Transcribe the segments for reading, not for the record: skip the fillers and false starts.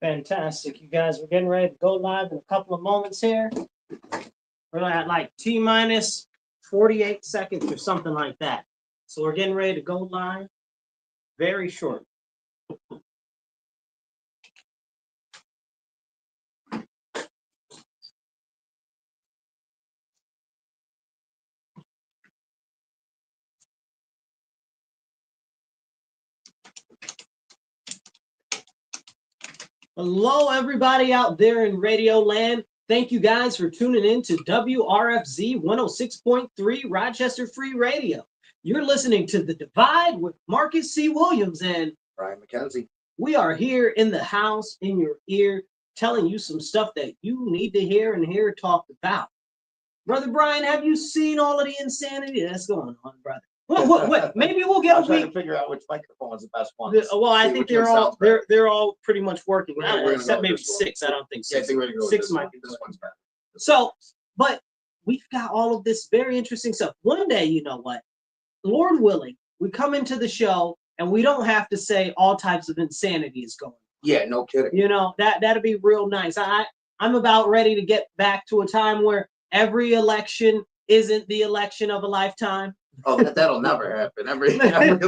Fantastic, you guys. We're getting ready to go live in a couple of moments here. We're at like T minus 48 seconds or something like that. So we're getting ready to go live very short. Hello, everybody out there in Radio Land. Thank you guys for tuning in to WRFZ 106.3 Rochester Free Radio. You're listening to The Divide with Marcus C. Williams and Brian McKenzie. We are here in the house, in your ear, telling you some stuff that you need to hear and hear talked about. Brother Brian, have you seen all of the insanity that's going on, brother? What? Maybe we'll get I'm trying to figure out which microphone is the best one. Well, I think they're all pretty much working, except maybe six. I don't think six. Yeah, I think we're gonna go six with might be this one's better. So, but we've got all of this very interesting stuff. One day, you know what? Lord willing, we come into the show and we don't have to say all types of insanity is going on. Yeah, no kidding. You know, that'd be real nice. I'm about ready to get back to a time where every election isn't the election of a lifetime. Oh, that'll never happen. Every election's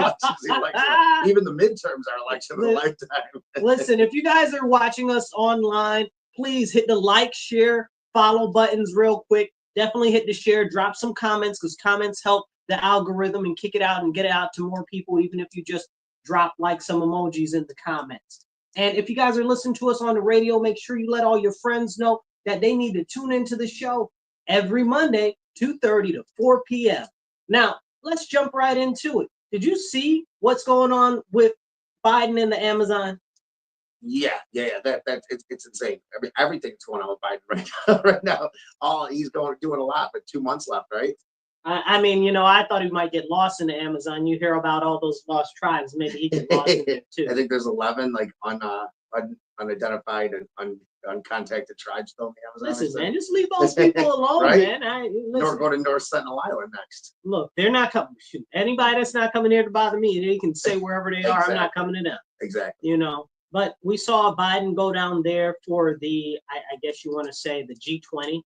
the election. Even the midterms are election of a lifetime. Listen, if you guys are watching us online, please hit the like, share, follow buttons real quick. Definitely hit the share. Drop some comments because comments help the algorithm and kick it out and get it out to more people, even if you just drop like some emojis in the comments. And if you guys are listening to us on the radio, make sure you let all your friends know that they need to tune into the show every Monday, 2:30 to 4 p.m. Now, let's jump right into it. Did you see what's going on with Biden and the Amazon? Yeah. It's insane. Everything's going on with Biden right now. He's doing a lot, but 2 months left, right? I mean, you know, I thought he might get lost in the Amazon. You hear about all those lost tribes. Maybe he get lost in there too. I think there's 11 like unidentified and uncontacted tribes still in the Amazon. Listen, man, just leave those people alone, right? man. Nor go to North Sentinel Island next. Look, they're not coming. Shoot, anybody that's not coming here to bother me, they can say wherever they are. I'm not coming to them. Exactly. You know, but we saw Biden go down there for the, I guess you want to say the G20.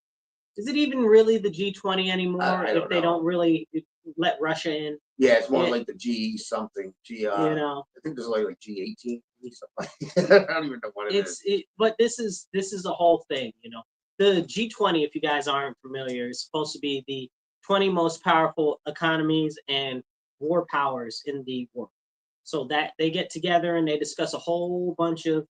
Is it even really the G20 anymore if they don't really let Russia in? Yeah, it's more like the G something. You know, I think there's like G18 something. I don't even know what it is. But this is a whole thing, you know. The G20, if you guys aren't familiar, is supposed to be the 20 most powerful economies and war powers in the world. So that they get together and they discuss a whole bunch of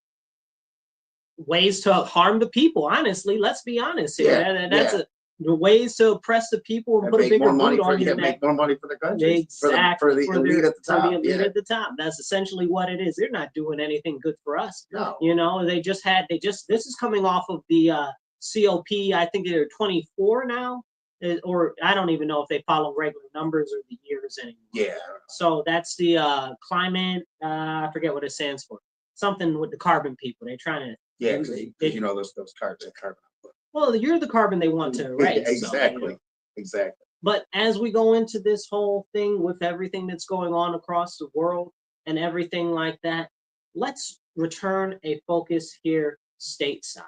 ways to harm the people. Honestly, let's be honest here. That's the ways to oppress the people and put a bigger boot on your neck. Make more money for the country. Exactly. For the elite at the top. For the elite at the top. That's essentially what it is. They're not doing anything good for us. No. You know, this is coming off of the COP. I think they're 24 now. Or I don't even know if they follow regular numbers or the years anymore. Yeah. So that's the climate. I forget what it stands for. Something with the carbon people. They're trying to. Yeah, because you know those carbon. Well, you're the carbon they want to erase. Exactly. So, you know. Exactly. But as we go into this whole thing with everything that's going on across the world and everything like that, let's return a focus here stateside.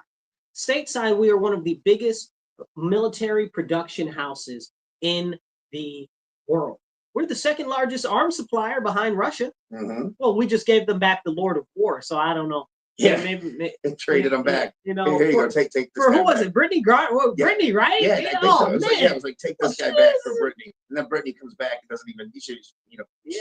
Stateside, we are one of the biggest military production houses in the world. We're the second largest arms supplier behind Russia. Mm-hmm. Well, we just gave them back the Lord of War, so I don't know. Yeah, maybe traded them back. You know, here you go. Take this for guy who was back. it? Brittany Grant? Well, yeah. Brittany, right? Yeah, man. It was like take this guy back for Brittany, and then Brittany comes back and doesn't even. She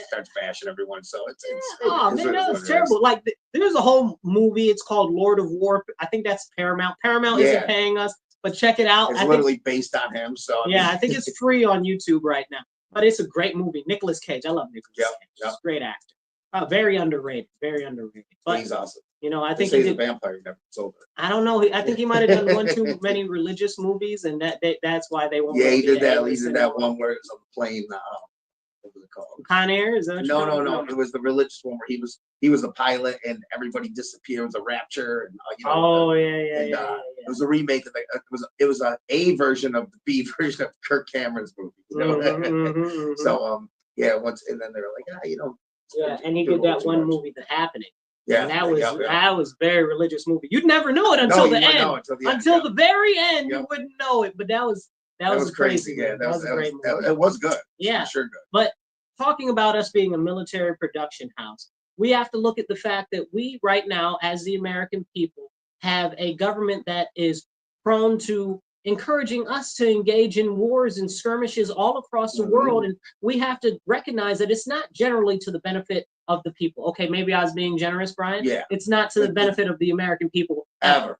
starts bashing everyone. So it's that's terrible. Like there's a whole movie. It's called Lord of War. I think that's Paramount. Paramount isn't paying us, but check it out. It's literally based on him. So I think it's free on YouTube right now. But it's a great movie. Nicolas Cage. I love Nicolas Cage. He's a great actor. Very underrated. Very underrated. But he's awesome. You know, I think he's a vampire. Never sold it. I don't know. I think he might have done one too many religious movies, and that's why they won't. Yeah, he did that. He did that one where it's on the plane. What was it called? Con Air? Is that no. It was the religious one where he was a pilot and everybody disappeared. It was a rapture, and it was a remake of it was a version of the B version of Kirk Cameron's movie. You know? So once and then they were like, and he did that one movie, The Happening. Yeah, and that was very religious movie. You'd never know it until the end. Until the very end, you wouldn't know it. But that was crazy. Yeah, that was a great movie. It was good. Yeah, sure good. But talking about us being a military production house, we have to look at the fact that we right now, as the American people, have a government that is prone to encouraging us to engage in wars and skirmishes all across the world. And we have to recognize that it's not generally to the benefit of the people. Okay, maybe I was being generous, Brian. Yeah. It's not to the benefit of the American people ever.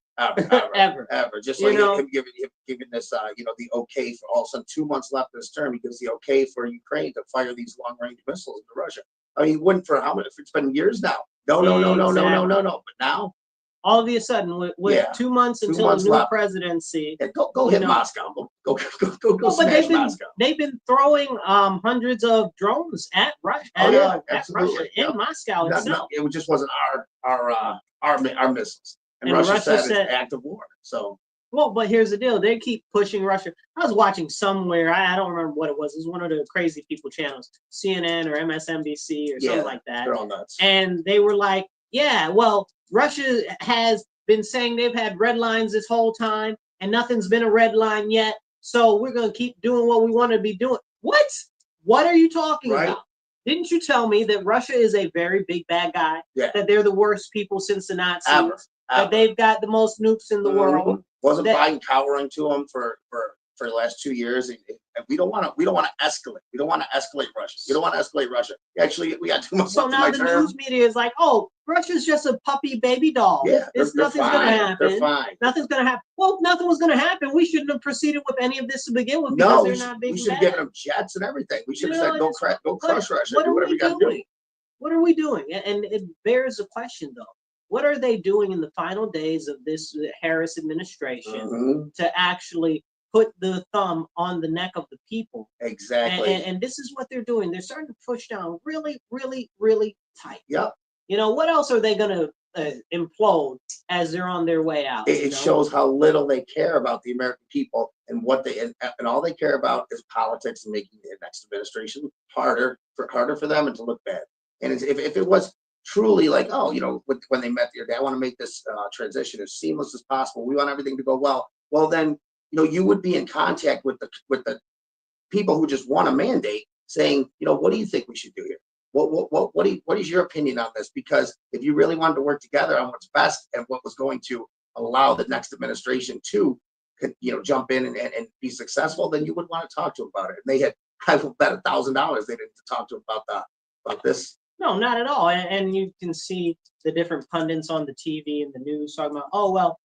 Just like him giving this, the okay for all of a sudden 2 months left of this term, he gives the okay for Ukraine to fire these long-range missiles into Russia. I mean, he wouldn't for how many? It's been years now. No. But now, all of a sudden, with 2 months until the new presidency, go hit Moscow. Go smash Moscow. They've been throwing hundreds of drones at Russia, at Russia in Moscow itself. It just wasn't our missiles. And Russia said it's an act of war. So. Well, but here's the deal. They keep pushing Russia. I was watching somewhere. I don't remember what it was. It was one of the crazy people channels, CNN or MSNBC or something like that. They're all nuts. And they were like, yeah, well, Russia has been saying they've had red lines this whole time and nothing's been a red line yet. So we're going to keep doing what we want to be doing. What? What are you talking about? Didn't you tell me that Russia is a very big bad guy? Yeah. That they're the worst people since the Nazis? Ever. That they've got the most nukes in the world? Wasn't Biden cowering to them for the last 2 years? And we don't want to escalate. We don't want to escalate Russia. We don't want to escalate Russia. Actually, we got too much. So now the news media is like, oh, Russia's just a puppy baby doll. Yeah, nothing's going to happen. They're fine. Nothing's going to happen. Well, nothing was going to happen. We shouldn't have proceeded with any of this to begin with. No, they're not big. We should have given them jets and everything. We should have said, go crush Russia. What do whatever you got to do. What are we doing? And it bears a question, though. What are they doing in the final days of this Harris administration to actually put the thumb on the neck of the people? Exactly. And this is what they're doing. They're starting to push down really, really, really tight. Yep. What else are they going to implode as they're on their way out? It shows how little they care about the American people and what they and all they care about is politics and making the next administration harder for them and to look bad. And if it was truly like, when they met the other day, I want to make this transition as seamless as possible. We want everything to go well. Well, then, you would be in contact with the people who just want a mandate saying, what do you think we should do here? What is your opinion on this? Because if you really wanted to work together on what's best and what was going to allow the next administration to, jump in and be successful, then you would want to talk to them about it. And they had, I will bet $1,000 they didn't talk to them about this. No, not at all. And you can see the different pundits on the TV and the news talking about, oh, well,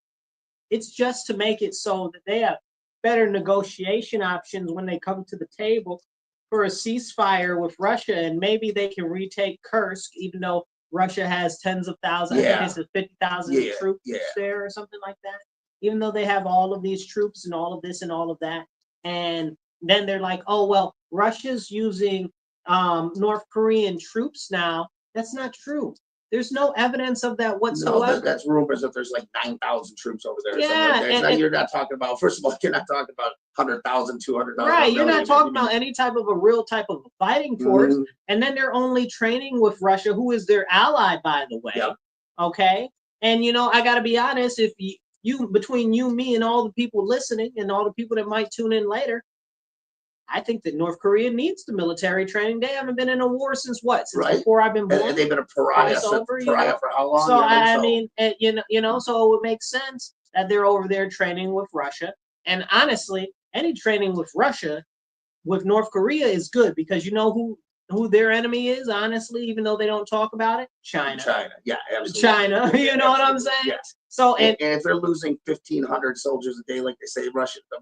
it's just to make it so that they have better negotiation options when they come to the table for a ceasefire with Russia, and maybe they can retake Kursk, even though Russia has tens of thousands, I think it's 50,000 troops there or something like that, even though they have all of these troops and all of this and all of that. And then they're like, oh, well, Russia's using North Korean troops now. That's not true. There's no evidence of that whatsoever. No, that's rumors that there's like 9,000 troops over there. Yeah, you're not talking about. First of all, you're not talking about 100,000, 200,000. Right, you're not talking about any type of a real type of a fighting force. And then they're only training with Russia, who is their ally, by the way. Yep. Okay, and I got to be honest. If you between you, me, and all the people listening, and all the people that might tune in later, I think that North Korea needs the military training. They haven't been in a war since before I've been born. And they've been a pariah for how long? So I mean, so it would make sense that they're over there training with Russia. And honestly, any training with Russia, with North Korea is good because who their enemy is. Honestly, even though they don't talk about it, China. Yeah, absolutely. China. You know what I'm saying? Yes. So and if they're losing 1,500 soldiers a day, like they say the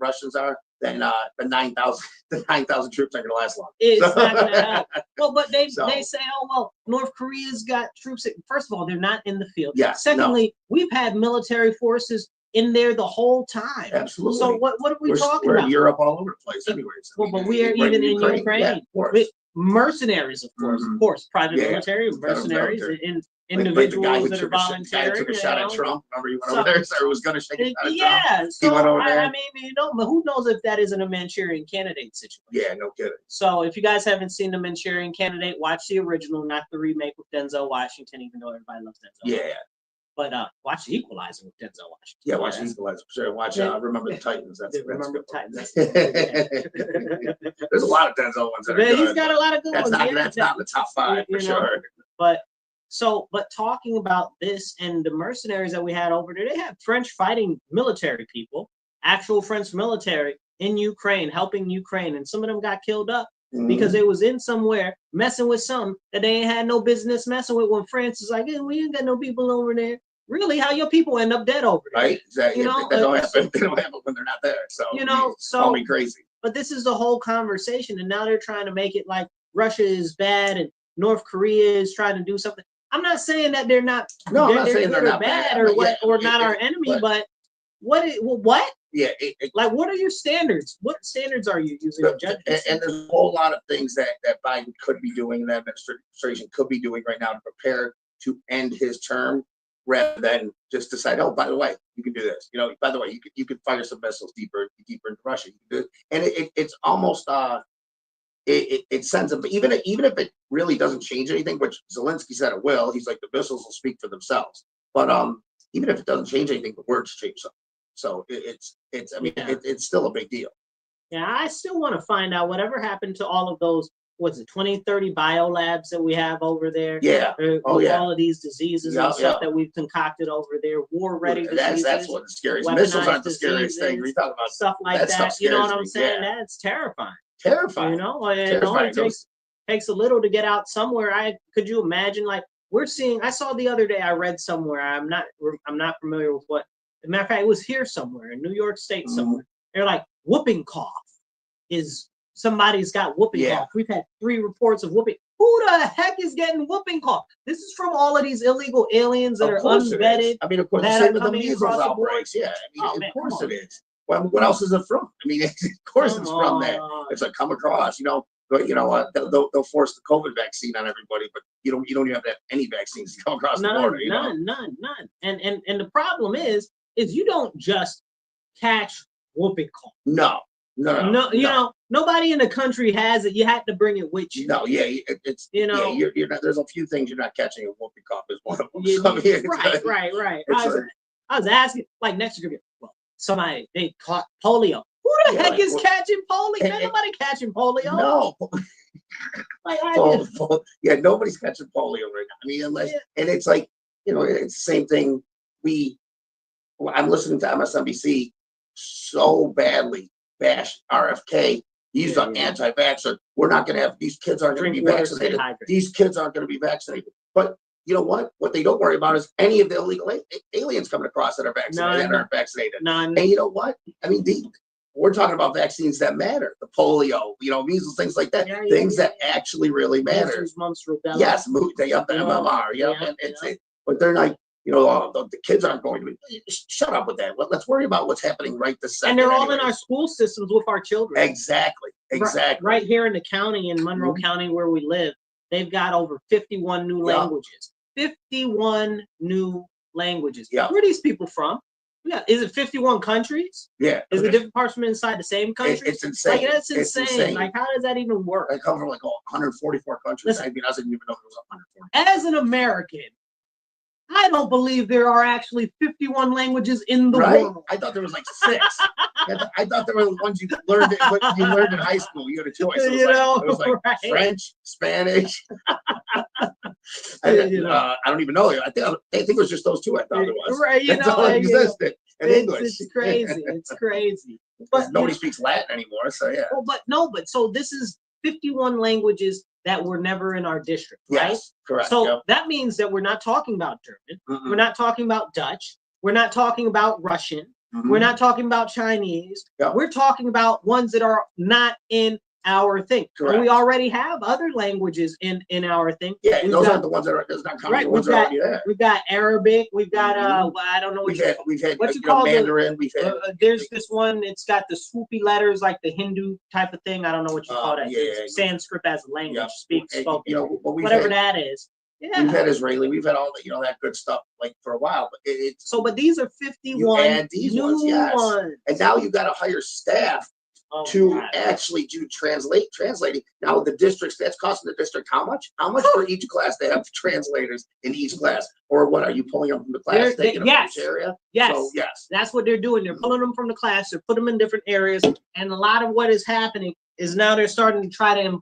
Russians are, then the 9,000 troops aren't going to last long. It's not going to help. Well, but they say, oh well, North Korea's got troops. First of all, they're not in the field. Yeah. Secondly, we've had military forces in there the whole time. Absolutely. So what are we talking about? We're in Europe all over the place, anyways. Well, but we are even in Ukraine. Yeah, of course. Mercenaries, of course, private military mercenaries individuals that are volunteering. The guy who took a shot at Trump. Remember, he went over there, so he was going to shake a shot at Trump. So he went over there. I mean, but who knows if that isn't a Manchurian Candidate situation? Yeah, no kidding. So if you guys haven't seen the Manchurian Candidate, watch the original, not the remake with Denzel Washington, even though everybody loves Denzel. Yeah. But watch the Equalizer with Denzel Washington. Yeah, watch the Equalizer for sure. Watch Remember the Titans. Remember the Titans. There's a lot of Denzel ones that are good. He's got a lot of good ones. That's not in the top 5 for sure. But talking about this and the mercenaries that we had over there, they had French fighting military people, actual French military in Ukraine, helping Ukraine, and some of them got killed up. Because they was in somewhere messing with something that they ain't had no business messing with. When France is like, hey, we ain't got no people over there. Really, how your people end up dead over there? Right, exactly. That don't happen. They don't happen when they're not there. So call me crazy. But this is the whole conversation, and now they're trying to make it like Russia is bad and North Korea is trying to do something. I'm not saying that they're not. No, I'm not saying they're not bad or not our enemy, but what? Yeah. What are your standards? What standards are you using to judge this? And there's a whole lot of things that Biden could be doing, and that administration could be doing right now to prepare to end his term, rather than just decide, oh, by the way, you can do this. By the way, you could fire some missiles deeper into Russia. You can do it. And it's almost it sends them. Even if it really doesn't change anything, which Zelensky said it will. He's like, the missiles will speak for themselves. But even if it doesn't change anything, the words change something. So it's still a big deal. Yeah, I still want to find out whatever happened to all of those, 20-30 biolabs that we have over there. Yeah. All of these diseases and stuff that we've concocted over there, war-ready diseases. That's what's scary. Missiles aren't the scariest thing. We talk about stuff like that. You know what I'm saying? Yeah. That's terrifying. Terrifying. It only takes a little to get out somewhere. Could you imagine? Like we're seeing. I saw the other day. I read somewhere. I'm not familiar with what. As a matter of fact, it was here somewhere in New York State somewhere. They're like, whooping cough is somebody's got whooping cough. We've had 3 reports of whooping. Who the heck is getting whooping cough? This is from all of these illegal aliens that are unvetted. I mean, of course, the same with the measles outbreaks. Yeah, of course it is. Well, what else is it from? I mean, of course it's from that. It's like come across, But you know what? They'll force the COVID vaccine on everybody, but you don't even have to have any vaccines to come across the border. None. And the problem is you don't just catch whooping cough. No. Nobody in the country has it. You had to bring it with you. No, it's you're not. There's a few things you're not catching. A whooping cough is one of them. Right. I was asking, like next year, well, somebody they caught polio. Who the heck is catching polio? Ain't nobody catching polio. No. Nobody's catching polio right now. I mean, and it's like it's the same thing. I'm listening to MSNBC so badly bash RFK. He's an anti-vaxxer. We're not going to have these kids aren't going to be vaccinated. These kids aren't going to be vaccinated. But you know what? What they don't worry about is any of the illegal aliens coming across that are vaccinated and aren't vaccinated. None. And you know what? I mean, we're talking about vaccines that matter. The polio, measles, things like that. Things that actually really matter. Measles, mumps, rubella. Yes, they up the MMR. But they're like, the kids aren't going to be. Shut up with that. Let's worry about what's happening right this second. And they're all in our school systems with our children. Exactly. Right here in the county, in Monroe County, where we live, they've got over 51 new languages. 51 new languages. Yeah. Where are these people from? Yeah. Is it 51 countries? Yeah. Is it different parts from inside the same country? It's insane. That's insane. Like, how does that even work? I come from 144 countries. Listen, I didn't even know there was 140. As an American, I don't believe there are actually 51 languages in the world. I thought there was 6. I thought there were the ones you learned in high school. You had a choice. It was French, Spanish. I don't even know. I think it was just those 2. I thought it was. Right. That's all that existed in English. It's crazy. It's crazy. But nobody speaks Latin anymore. So yeah. Well, so this is 51 languages that were never in our district, right? Yes, correct. So that means that we're not talking about German. Mm-mm. We're not talking about Dutch. We're not talking about Russian. Mm-hmm. We're not talking about Chinese. Yep. We're talking about ones that are not in our thing. Correct. And we already have other languages in our thing. Yeah, those aren't the ones that are. Those not common. Ones are already there. We've got Arabic. We've got I don't know. We've had what you call Mandarin. We've had. There's this one. It's got the swoopy letters like the Hindu type of thing. I don't know what you call that. Yeah. Sanskrit as a language, spoken. But whatever that is. We've had Israeli, we've had all the, that good stuff like for a while. But it's but these are 51 add these new ones, yes. ones. And now you got to hire staff to actually do translating. Now the districts, that's costing the district how much? How much for each class to have translators in each class? Or what, are you pulling them from the class, taking them from each area? Yes. So, yes. That's what they're doing. They're pulling them from the class. They're putting them in different areas. And a lot of what is happening is now they're starting to try to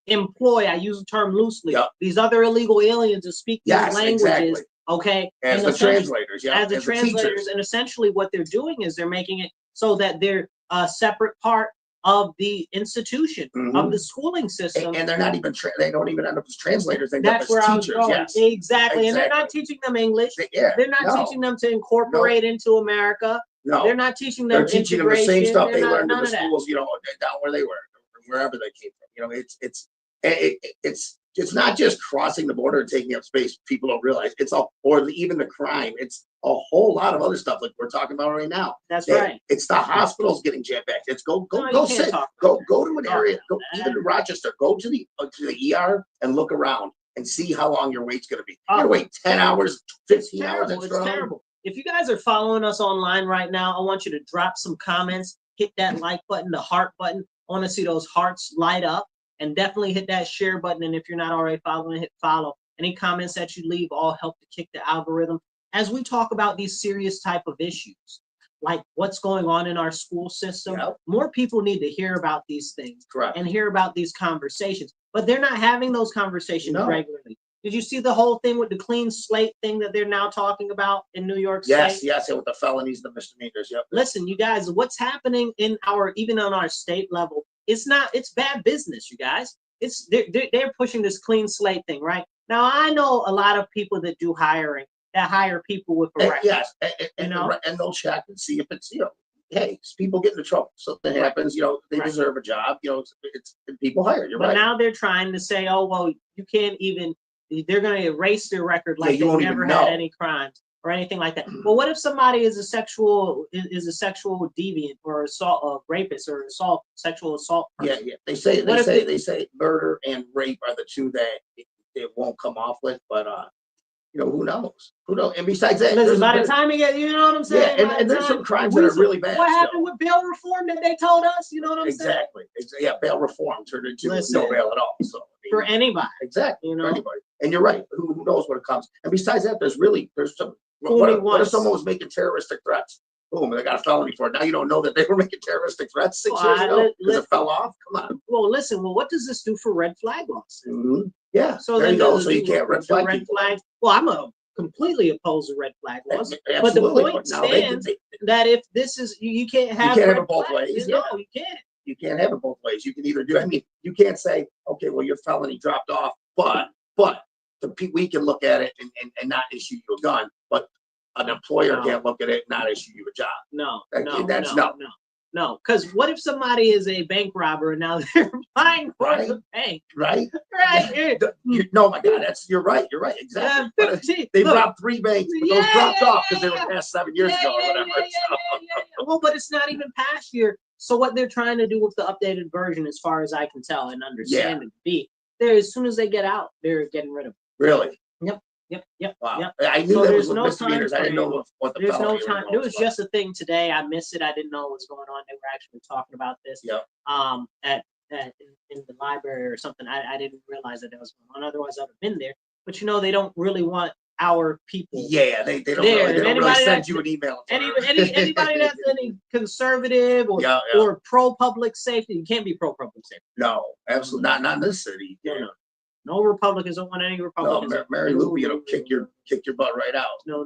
employ, I use the term loosely, these other illegal aliens to speak these languages. Exactly. Okay. As the translators, as the translators. And essentially what they're doing is they're making it so that they're a separate part of the institution, of the schooling system. And they're not even, they don't even end up as translators. They end That's up as where teachers. I was going. Yes. Exactly. And they're not teaching them English. They're not teaching them to incorporate into America. No. They're not teaching them teaching them the same stuff they learned in the schools, down where they were, wherever they came from. It's not just crossing the border and taking up space. People don't realize even the crime. It's a whole lot of other stuff like we're talking about right now. That's right. It's the hospitals getting jam packed. It's go to an area, even to Rochester, go to the ER and look around and see how long your wait's going to be. You're going to wait 10 hours, 15 hours. It's terrible. If you guys are following us online right now, I want you to drop some comments, hit that like button, the heart button. I want to see those hearts light up. And definitely hit that share button. And if you're not already following, hit follow. Any comments that you leave all help to kick the algorithm. As we talk about these serious type of issues, like what's going on in our school system, more people need to hear about these things and hear about these conversations. But they're not having those conversations regularly. Did you see the whole thing with the clean slate thing that they're now talking about in New York State? Yes, with the felonies, the misdemeanors. Listen, you guys, what's happening even on our state level? It's bad business, you guys. They're pushing this clean slate thing, right? Now I know a lot of people that do hiring that hire people with a record. Yes, and they'll check and see if it's hey, people get into trouble. Something happens, they deserve a job. It's people hire. You're right. But now they're trying to say, oh well, you can't even. They're going to erase their record like they never had any crimes or anything like that. Well, what if somebody is a sexual deviant or a rapist or sexual assault person? Yeah. They say murder and rape are the two that it won't come off with, but who knows? And besides that, listen, by the time you get, you know what I'm saying? Yeah, and there's some crimes that are really bad. What happened with bail reform that they told us? You know what I'm saying? Exactly. Yeah, bail reform turned into no bail at all. So for anybody. Exactly. For anybody. And you're right. Who knows what it comes? And besides that, there's some. What if someone was making terroristic threats? Boom, they got a felony for it. Now you don't know that they were making terroristic threats 6 years ago because it fell off. Come on. Well, listen. What does this do for red flag laws? Yeah. So there you go. So you can't red flag people. Well, I'm completely opposed to red flag laws. But the point stands that if this is you can't have it both ways. No, you can't. You can't have it both ways. You can either do. I mean, you can't say, okay, well, your felony dropped off, but we can look at it and not issue you a gun, but an employer can't look at it and not issue you a job. No. Because what if somebody is a bank robber and now they're applying for the bank? Right. No, my God, you're right. Exactly. They robbed 3 banks, but those dropped off because they were past 7 years ago or whatever. Well, but it's not even past year. So what they're trying to do with the updated version, as far as I can tell and understand it, as soon as they get out, they're getting rid of it. Really? Yep. Wow. Yep. I knew there was no misdemeanors. I didn't know what the There's no time. It was just a thing today. I missed it. I didn't know what was going on. They were actually talking about this. In the library or something. I didn't realize that was going on. Otherwise, I'd have been there. But they don't really want our people. Yeah, they don't really send you an email. Anybody that's any conservative or pro public safety, you can't be pro public safety. No, absolutely not. Not in this city. No Republicans don't want any Republicans. No, Mary Lou, kick your butt right out. No.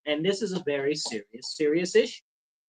And this is a very serious issue.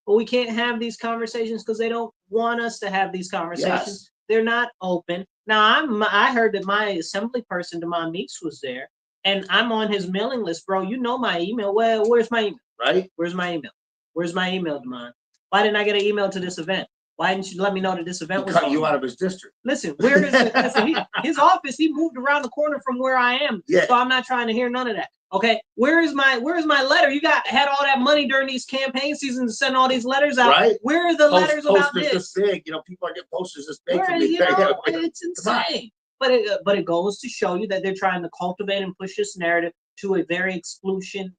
But we can't have these conversations because they don't want us to have these conversations. Yes. They're not open. Now, I heard that my assembly person, my niece, was there, and I'm on his mailing list, bro. You know my email. Well, where's my email? Right? Where's my email? Where's my email, Damon? Why didn't I get an email to this event? Why didn't you let me know that this event was cut you out of his district? Listen, where is it? Listen, his office, he moved around the corner from where I am. Yeah. So I'm not trying to hear none of that. Okay. Where is my letter? You had all that money during these campaign seasons to send all these letters out. Right. Where are the letters about this? This big, people are getting posters this big. It's insane. But it goes to show you that they're trying to cultivate and push this narrative to a very exclusive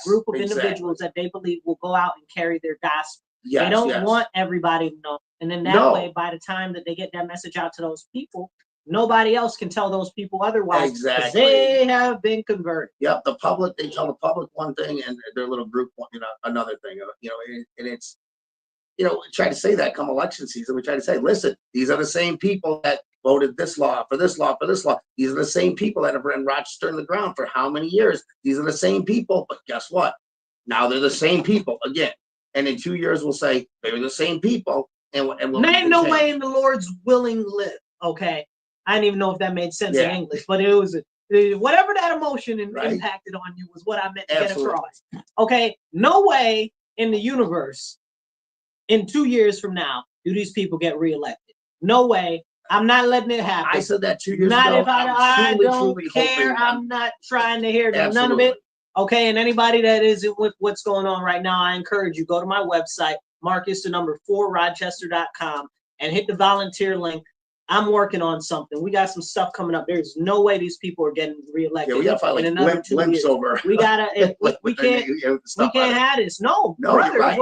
group of individuals that they believe will go out and carry their gospel. They don't want everybody to know. And then that way, by the time that they get that message out to those people, nobody else can tell those people otherwise. Exactly. They have been converted. Yep. The public, they tell the public one thing and their little group, another thing. And it's, try to say that come election season, we try to say, listen, these are the same people that voted this law, for this law, for this law. These are the same people that have run Rochester in the ground for how many years? These are the same people, but guess what? Now they're the same people again. And in 2 years, we'll say they were the same people. And we'll name no way in the Lord's willing live. Okay. I didn't even know if that made sense in English, but it was whatever that emotion impacted on you was what I meant to get across. Okay. No way in the universe in 2 years from now do these people get reelected. No way. I'm not letting it happen. I said that 2 years ago. Not if I don't care. I'm not trying to hear none of it. Okay, and anybody that is with what's going on right now, I encourage you, go to my website, Marcus4Rochester.com, and hit the volunteer link. I'm working on something. We got some stuff coming up. There's no way these people are getting reelected. Yeah, we got to find like glimpse over. We gotta. We can't have this. No, brother. Right.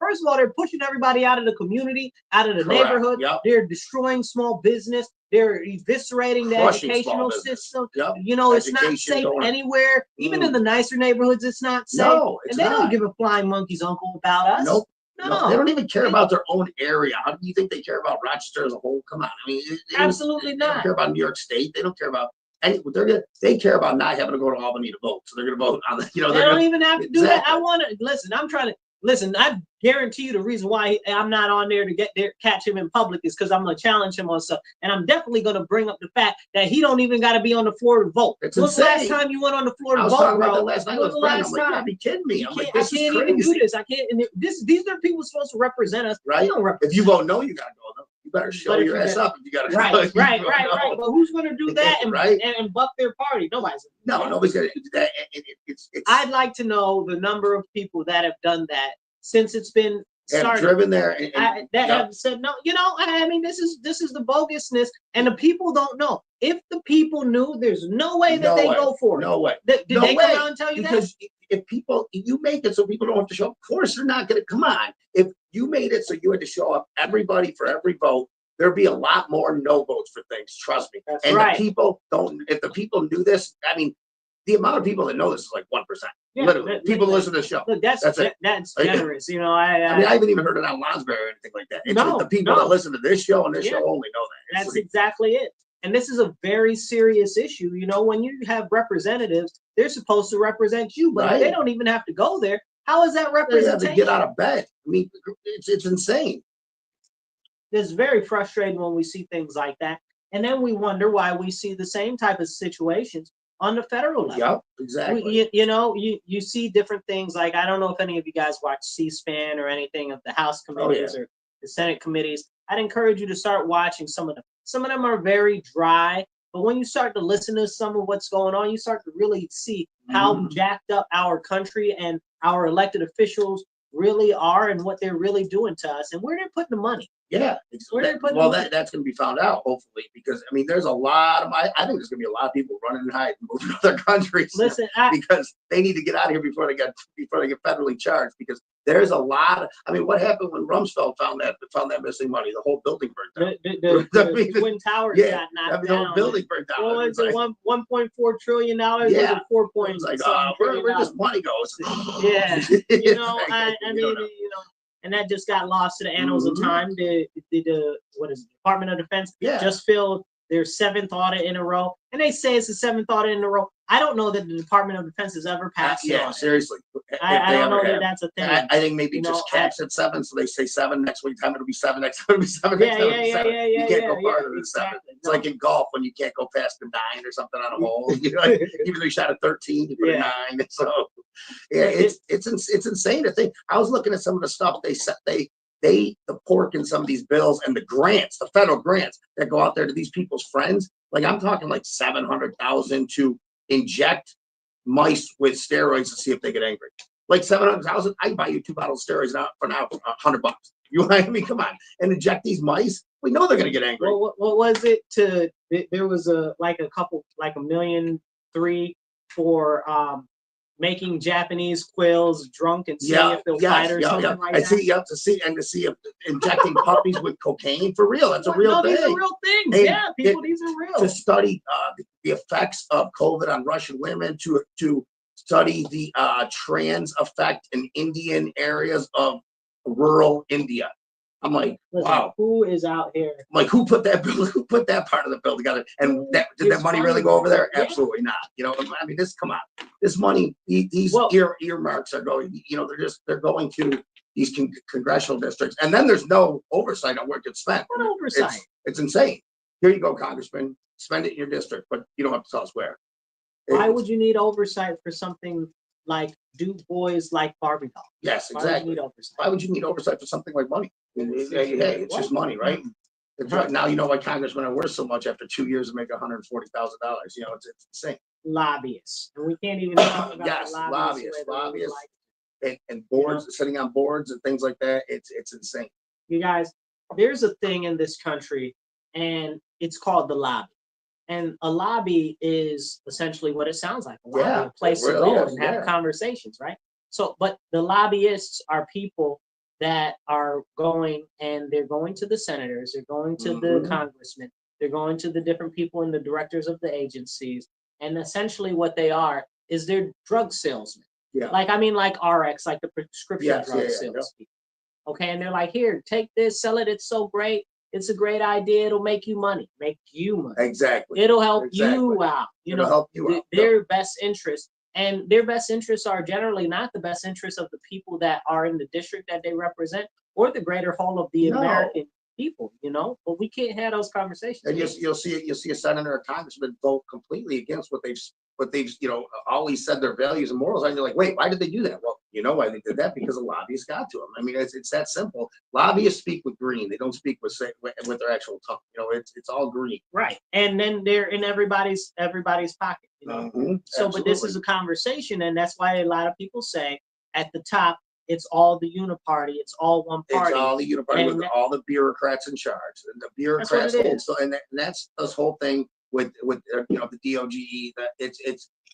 First of all, they're pushing everybody out of the community, out of the neighborhood. Yep. They're destroying small business. They're eviscerating the educational system. Yep. It's not safe anywhere. Even in the nicer neighborhoods, it's not safe. No, it's not. They don't give a flying monkey's uncle about us. Nope. No, they don't even care about their own area. How do you think they care about Rochester as a whole? Come on, I mean, absolutely not. They don't care about New York State. They don't care about any. They care about not having to go to Albany to vote. So they're going to vote on the. They don't even have to do that. I want to listen. I'm trying to listen. I guarantee you the reason why I'm not on there to catch him in public is because I'm going to challenge him on stuff, and I'm definitely going to bring up the fact that he don't even got to be on the floor to vote. When's the last time you went on the floor to vote, bro? I was talking about that last night with a friend. I'm like, you gotta be kidding me. I'm like, this is crazy. I can't even do this. I can't. And these are people supposed to represent us. Right. They don't represent if you vote no, you gotta go. No. You better show your ass up. If you gotta right. But who's going to do that and buck their party? Nobody's going to do that. I'd like to know the number of people that have done that since it's been started. Driven there have said no. I mean, this is the bogusness, and the people don't know. If the people knew, there's no way that they go for it. No way. Did they come out and tell you that? Because if you make it so people don't have to show up, of course they're not going to. Come on. If you made it so you had to show up everybody for every vote, there'd be a lot more no votes for things. Trust me. That's right. The people don't. If the people knew this, I mean, the amount of people that know this is like 1%. Yeah, literally, people listen to the show. Look, that's generous. I mean, I haven't even heard it on Lonsberry or anything like that. It's the people that listen to this show and this show only know that. That's exactly it. And this is a very serious issue. When you have representatives, they're supposed to represent you, but if they don't even have to go there, how is that representation? They have to get out of bed. I mean, it's insane. It's very frustrating when we see things like that. And then we wonder why we see the same type of situations on the federal level. Yep, exactly. You see different things. Like, I don't know if any of you guys watch C-SPAN or anything of the House committees or the Senate committees. I'd encourage you to start watching some of them. Some of them are very dry, but when you start to listen to some of what's going on, you start to really see how jacked up our country and our elected officials really are and what they're really doing to us and where they're putting the money. Yeah. That's going to be found out, hopefully, because, I mean, there's a lot of, I think there's going to be a lot of people running and hiding, moving to other countries. Listen, because they need to get out of here before they get federally charged, because there's a lot of, I mean, what happened when Rumsfeld found that missing money? The whole building burned down. The Twin Towers got knocked down. The whole building burned down. Well, it's $1.4 trillion. Yeah. Or 4 points. Like, where does money goes? Yeah. I mean, and that just got lost to the annals of time. The Department of Defense just filled their 7th audit in a row, and they say it's the 7th audit in a row. I don't know that the Department of Defense has ever passed. Seriously. I don't know that that's a thing. I think maybe just caps at 7, so they say 7 next week. Time it'll be 7 next. It'll be 7 next. You can't go farther than 7. It's like in golf when you can't go past the 9 or something on a hole. Even though you shot a 13, you put a 9. So it's insane to think. I was looking at some of the stuff the pork in some of these bills and the grants, the federal grants that go out there to these people's friends. Like, I'm talking like $700,000 to inject mice with steroids to see if they get angry. Like $700,000, I can buy you 2 bottles of steroids for $100. You know, I mean, come on, and inject these mice. We know they're gonna get angry. Well, what was it? There was a couple, like 1.3 million for making Japanese quails drunk and seeing if they'll fight or something like that. See, to see if injecting puppies with cocaine for real. That's a real thing. These are real things. And yeah, people, these are real. To study the effects of COVID on Russian women, to study the trans effect in Indian areas of rural India. I'm like, listen, wow, who is out here? I'm like, who put that part of the bill together? And did that money really go over there? Yeah. Absolutely not. You know, I mean, come on, this money, these earmarks are going. You know, they're going to these congressional districts, and then there's no oversight on where it gets spent. What oversight? It's insane. Here you go, Congressman. Spend it in your district, but you don't have to tell us where. Why would you need oversight for something like do boys like Barbie dolls? Yes, exactly. Why would you need oversight for something like money? Hey, it's just money, right? Right. Now you know why congressmen are worth so much after 2 years to make $140,000. You know, it's insane. Lobbyists, and we can't even talk about yes, lobbyists, and boards, sitting on boards and things like that. It's insane. You guys, there's a thing in this country, and it's called the lobby. And a lobby is essentially what it sounds like. A lobby, a place to go and have conversations, right? So, but the lobbyists are people that are going, and they're going to the senators, they're going to the congressmen, they're going to the different people and the directors of the agencies. And essentially what they are is they're drug salesmen. Yeah. Like, I mean, like RX, like the prescription drug salespeople. Okay, and they're like, here, take this, sell it, it's so great. It's a great idea. It'll make you money. Make you money. Exactly. It'll help you out. It'll help you out. Their best interests. And their best interests are generally not the best interests of the people that are in the district that they represent or the greater whole of the American people, you know? But we can't have those conversations. And you'll see a senator or congressman vote completely against what they've always said their values and morals are. And you're like, wait, why did they do that? Well, you know why they did that? Because the lobbyists got to them. I mean, it's that simple. Lobbyists speak with green. They don't speak with their actual tongue. You know, it's all green. Right. And then they're in everybody's pocket. You know? So, but this is a conversation, and that's why a lot of people say at the top, it's all the uniparty, it's all one party. It's all the uniparty with all the bureaucrats in charge. And the bureaucrats hold. So, and that's this whole thing with the DOGE. That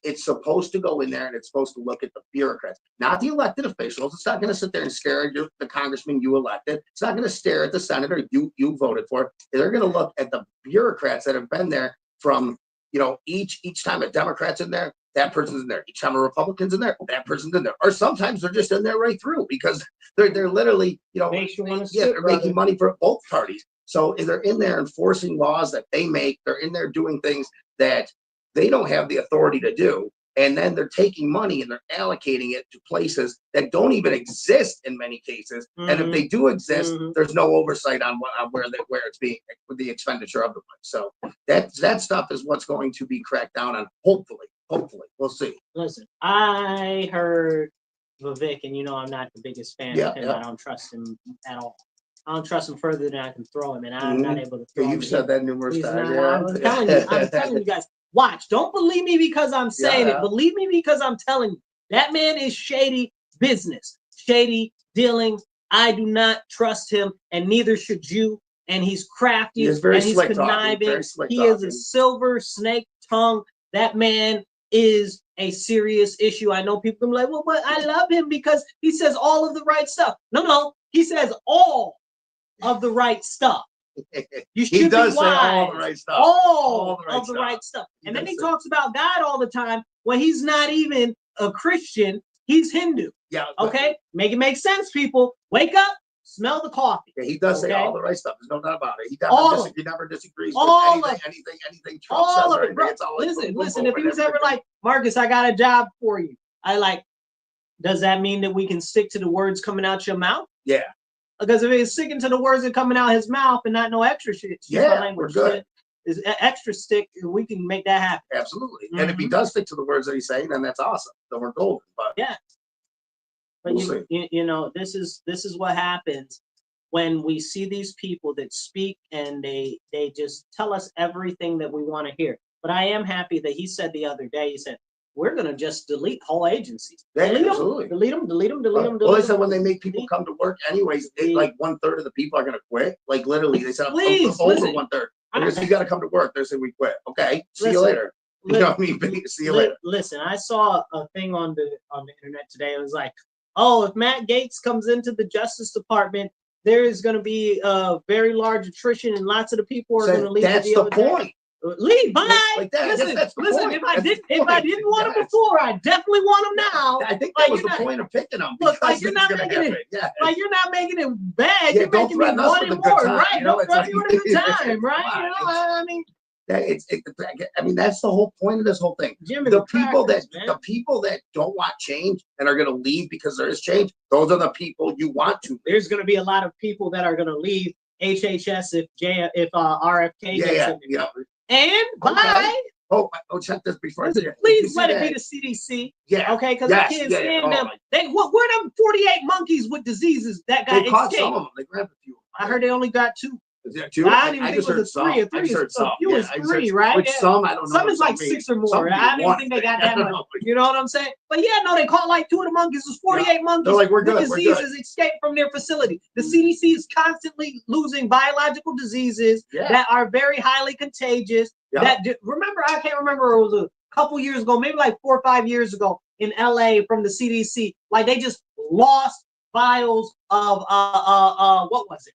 it's supposed to go in there and it's supposed to look at the bureaucrats, not the elected officials. It's not going to sit there and stare at the congressman you elected. It's not going to stare at the senator you voted for. They're going to look at the bureaucrats that have been there from. You know, each time a Democrat's in there, that person's in there. Each time a Republican's in there, that person's in there. Or sometimes they're just in there right through because they're literally, they're making money for both parties. So if they're in there enforcing laws that they make, they're in there doing things that they don't have the authority to do. And then they're taking money and they're allocating it to places that don't even exist in many cases. And if they do exist, there's no oversight on where it's being, with the expenditure of the money. So that stuff is what's going to be cracked down on. Hopefully, we'll see. Listen, I heard Vivek, and I'm not the biggest fan of him. I don't trust him at all. I don't trust him further than I can throw him, and I'm not able to throw him. You've said that numerous times. I'm telling you guys. Watch. Don't believe me because I'm saying it. Believe me because I'm telling you. That man is shady business, shady dealing. I do not trust him, and neither should you. And he's crafty, and he's conniving. He is a silver snake tongue. That man is a serious issue. I know people can be like, well, but I love him because he says all of the right stuff. No, he says all of the right stuff. He does say all the right stuff. All of the right stuff. And then he talks about God all the time when he's not even a Christian. He's Hindu. Yeah. Okay. Make it make sense, people. Wake up. Smell the coffee. Yeah, he does say all the right stuff. There's no doubt about it. He never disagrees with anything Trump says or anything. It's all listen. If he was ever like, Marcus, I got a job for you. Does that mean that we can stick to the words coming out your mouth? Yeah. Because if he's sticking to the words that coming out his mouth and not no extra shit, we're good. Is extra stick, we can make that happen. Absolutely. And if he does stick to the words that he's saying, then that's awesome. Then we're golden. But but this is what happens when we see these people that speak and they just tell us everything that we want to hear. But I am happy that he said the other day, he said, we're gonna just delete whole agencies. Yeah, delete absolutely. them, delete them. Well, they said when they make people come to work anyways, like 1/3 of the people are gonna quit. Like literally, they said over 1/3. You got to come to work. They said we quit. Okay, see you later. You know what I mean? See you later. Listen, I saw a thing on the internet today. It was like, oh, if Matt Gaetz comes into the Justice Department, there is going to be a very large attrition, and lots of the people are going to leave. That's the point. Leave, bye. Like that. Listen, if I didn't want them before, I definitely want them now. I think that was the point of picking them. Look, like you're not making it. Yeah. Like you're not making it bad. You're making me wanting more, right? Don't threaten me with a good time, right? You know, I mean. I mean, that's the whole point of this whole thing. The people that don't want change and are going to leave because there is change, those are the people you want to. There's going to be a lot of people that are going to leave HHS if RFK gets in there. And bye. Oh, check this before. Please let it be the CDC. Yeah. Okay, because I can't stand them. We're them 48 monkeys with diseases that got extinct. They caught some of them. They grabbed a few. I heard they only got 2. I just heard some. I just heard some. Few is 3, right? Which some I don't know. Some is like 6 or more. I didn't think they got that much. You know what I'm saying? But yeah, no, they caught like 2 of the monkeys. It was 48 monkeys. They're like, we're good. Diseases escaped from their facility. The CDC is constantly losing biological diseases that are very highly contagious. Remember, I can't remember. It was a couple years ago, maybe like 4 or 5 years ago in LA from the CDC. Like they just lost vials of what was it?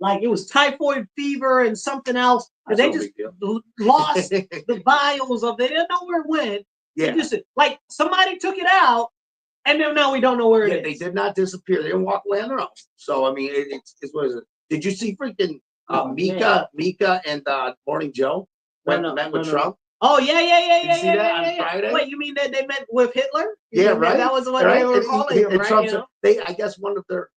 Like it was typhoid fever and something else. And they just lost the vials of. They didn't know where it went. Yeah. Just, like somebody took it out, and then now we don't know where it is. They did not disappear. They didn't walk away on their own. So I mean, it's what is it? Did you see freaking Mika and Morning Joe met with Trump? Oh yeah. See that on Friday? Wait, you mean that they met with Hitler? Right. That was what they were calling him, right? Trump, I guess one of their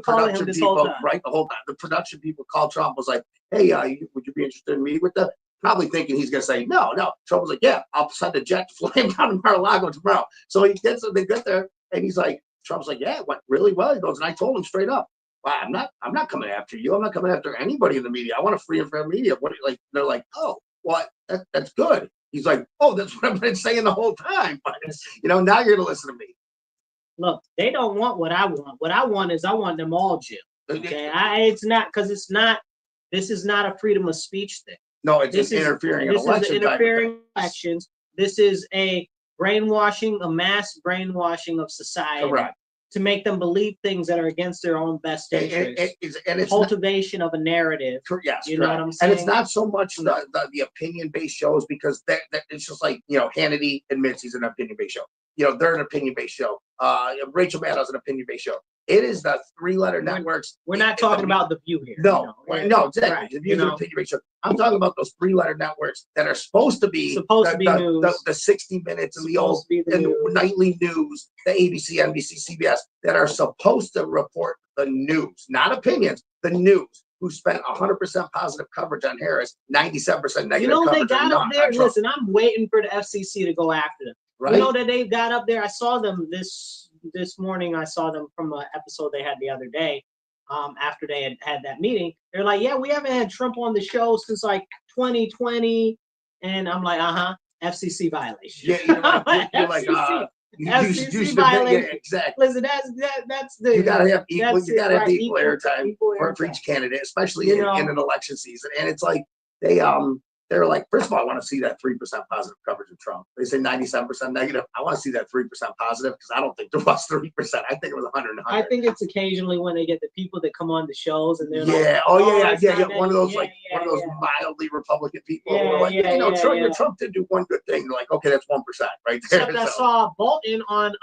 production people, right? The whole time, the production people called Trump, was like, "Hey, would you be interested in meeting with them?" Probably thinking he's gonna say no. Trump was like, "Yeah, I'll send a jet to fly him down to Mar-a-Lago tomorrow." So they get there, and he's like, Trump's like, "Yeah, it went really well." He goes, and I told him straight up, "Well, I'm not coming after you. I'm not coming after anybody in the media. I want to free and fair media." What like? They're like, "Oh, well, that's good." He's like, "Oh, that's what I've been saying the whole time." But now you're gonna listen to me. Look, they don't want what I want. What I want is I want them all jailed. Okay, it's not because it's not. This is not a freedom of speech thing. No, it's interfering in elections. This is interfering in elections. This is a mass brainwashing of society. Correct. To make them believe things that are against their own best interest. And it's cultivation of a narrative. Yes, you know what I'm saying? And it's not so much the opinion-based shows, because it's just like, Hannity admits he's an opinion-based show. They're an opinion-based show. Rachel Maddow's an opinion-based show. It is the 3-letter networks. We're not talking about The View here. No, exactly. Right. The View's an opinion-based show. I'm talking about those 3-letter networks that are supposed to be news. The 60 Minutes and the nightly news, the ABC, NBC, CBS, that are supposed to report the news, not opinions, the news. Who spent 100% positive coverage on Harris, 97% negative coverage. They got up there. Listen, I'm waiting for the FCC to go after them. Right? That they got up there. I saw them this morning. I saw them from an episode they had the other day. After they had that meeting, they're like, "Yeah, we haven't had Trump on the show since like 2020," and I'm like, FCC violation. Yeah, you're like, FCC violation. Exactly. Listen, that's the. You gotta have equal. You gotta have equal airtime for each candidate, especially in an election season. And it's like they're like, first of all, I want to see that 3% positive coverage of Trump. They say 97% negative. I want to see that 3% positive, because I don't think there was 3%. I think it was 100. I think it's occasionally when they get the people that come on the shows and they're one of those mildly Republican people who are like, Trump did do one good thing. They're like, okay, that's 1% right there. Except I saw Bolton on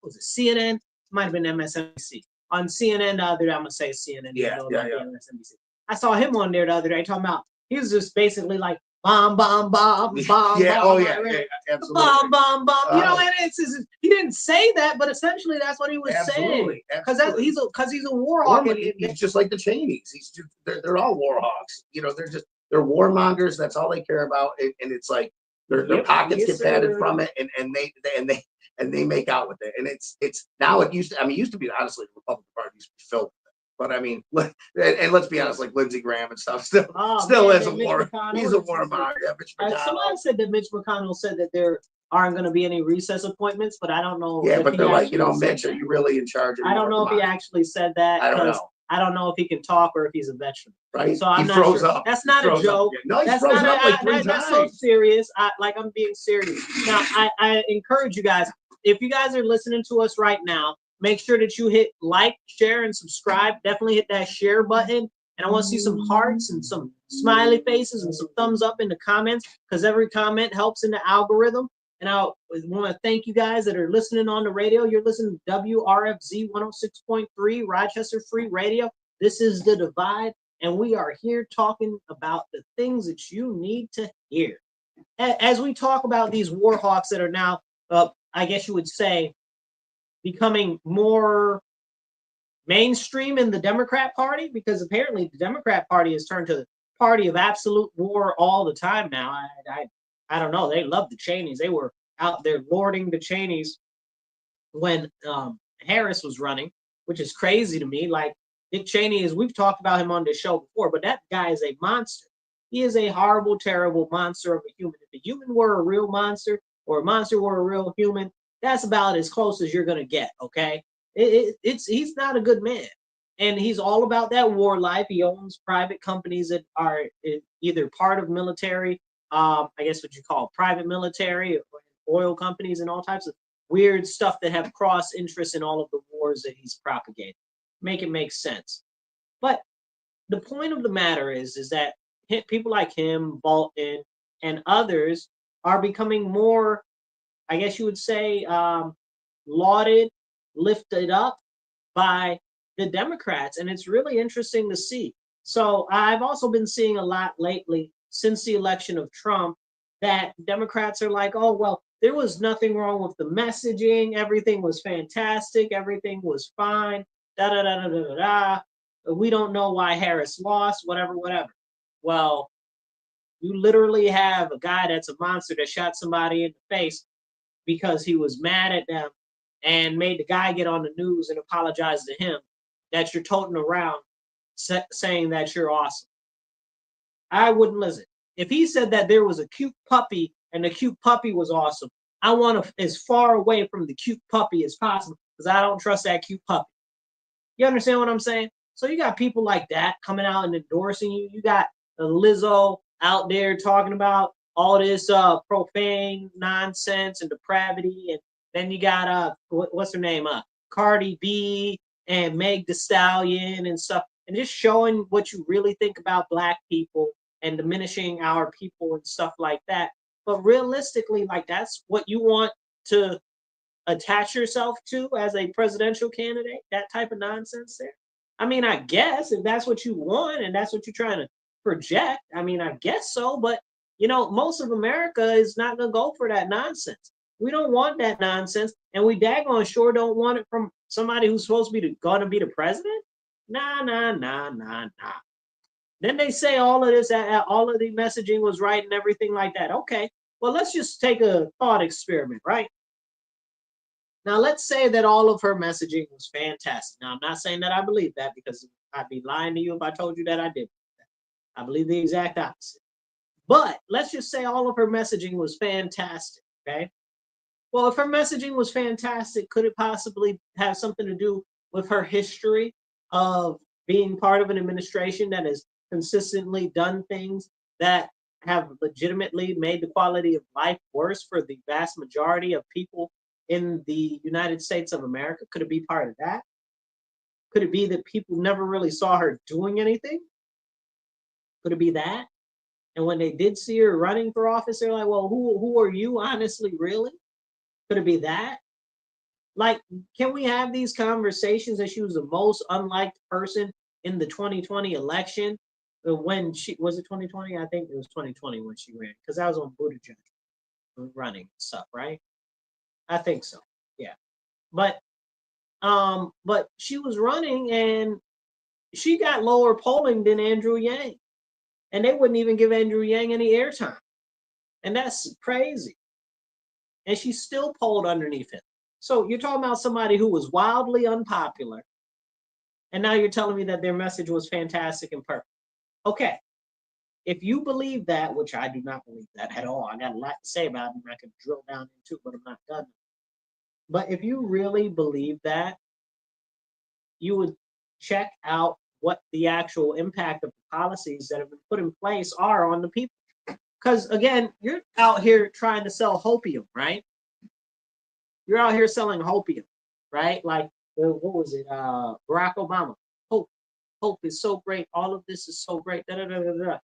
was it CNN? It might have been MSNBC. On CNN the other day, I'm gonna say CNN. MSNBC. I saw him on there the other day talking about. He was just basically like bomb, bomb, bomb, bomb. Yeah, bomb, absolutely. Bomb, bomb, bomb. And he didn't say that, but essentially that's what he was saying. Because he's a war hawk. He's just like the Cheneys. They're all war hawks. They're warmongers. That's all they care about. And it's like their pockets get padded from it, and they make out with it. And it's now it used to be honestly the Republican Party used to be filled with it. But I mean, and let's be honest, like Lindsey Graham and stuff still man, is a war. He's a warmonger. Yeah, Mitch McConnell. Somebody said that Mitch McConnell said that there aren't going to be any recess appointments, but I don't know. Yeah, but they're like, Mitch, are you really in charge? I don't know if he actually said that. I don't know. I don't know if he can talk or if he's a veteran. Right. So I'm he not froze sure. up. That's not a joke. No, he froze up like 3 times. That's so serious. I'm being serious. Now, I encourage you guys, if you guys are listening to us right now, make sure that you hit like, share, and subscribe. Definitely hit that share button. And I want to see some hearts and some smiley faces and some thumbs up in the comments, because every comment helps in the algorithm. And I want to thank you guys that are listening on the radio. You're listening to WRFZ 106.3 Rochester Free Radio. This is The Divide, and we are here talking about the things that you need to hear. As we talk about these war hawks that are now, I guess you would say, becoming more mainstream in the Democrat Party, because apparently the Democrat Party has turned to the party of absolute war all the time now. I don't know. They love the Cheneys. They were out there lording the Cheneys when Harris was running, which is crazy to me. Like, Dick Cheney is, we've talked about him on this show before, but that guy is a monster. He is a horrible, terrible monster of a human. If a human were a real monster or a monster were a real human, that's about as close as you're going to get, okay? He's not a good man. And he's all about that war life. He owns private companies that are either part of military, I guess what you call private military, oil companies, and all types of weird stuff that have cross interests in all of the wars that he's propagating. Make it make sense. But the point of the matter is that people like him, Bolton, and others are becoming more, I guess you would say, lauded, lifted up by the Democrats. And it's really interesting to see. So I've also been seeing a lot lately since the election of Trump that Democrats are like, oh, well, there was nothing wrong with the messaging. Everything was fantastic. Everything was fine. Da da da da da da. We don't know why Harris lost, whatever. Well, you literally have a guy that's a monster that shot somebody in the face because he was mad at them and made the guy get on the news and apologize to him, that you're toting around saying that you're awesome. I wouldn't listen. If he said that there was a cute puppy and the cute puppy was awesome, I want as far away from the cute puppy as possible, because I don't trust that cute puppy. You understand what I'm saying? So you got people like that coming out and endorsing you. You got Lizzo out there talking about all this profane nonsense and depravity, and then you got what's her name, Cardi B and Meg Thee Stallion and stuff, and just showing what you really think about Black people and diminishing our people and stuff like that. But realistically, like, that's what you want to attach yourself to as a presidential candidate, that type of nonsense there? I mean, I guess if that's what you want and that's what you're trying to project, I mean, I guess so. But, most of America is not going to go for that nonsense. We don't want that nonsense. And we daggone sure don't want it from somebody who's supposed to be going to be the president. Nah. Then they say all of this, all of the messaging was right and everything like that. Okay, well, let's just take a thought experiment, right? Now, let's say that all of her messaging was fantastic. Now, I'm not saying that I believe that, because I'd be lying to you if I told you that I did. I believe the exact opposite. But let's just say all of her messaging was fantastic, okay? Well, if her messaging was fantastic, could it possibly have something to do with her history of being part of an administration that has consistently done things that have legitimately made the quality of life worse for the vast majority of people in the United States of America? Could it be part of that? Could it be that people never really saw her doing anything? Could it be that? And when they did see her running for office, they're like, well, who are you, honestly, really? Could it be that? Like, can we have these conversations that she was the most unliked person in the 2020 election? When was it 2020? I think it was 2020 when she ran, because that was on Buttigieg running and stuff, right? I think so. Yeah. But she was running and she got lower polling than Andrew Yang. And they wouldn't even give Andrew Yang any airtime. And that's crazy. And she still polled underneath him. So you're talking about somebody who was wildly unpopular, And now you're telling me that their message was fantastic and perfect. Okay. If you believe that, which I do not believe that at all, I got a lot to say about it, and I could drill down into, but I'm not done. But if you really believe that, you would check out what the actual impact of the policies that have been put in place are on the people. Because again, you're out here trying to sell hopium, right? You're out here selling hopium, right? Like, what was it? Barack Obama. Hope is so great. All of this is so great. Da, da, da, da, da.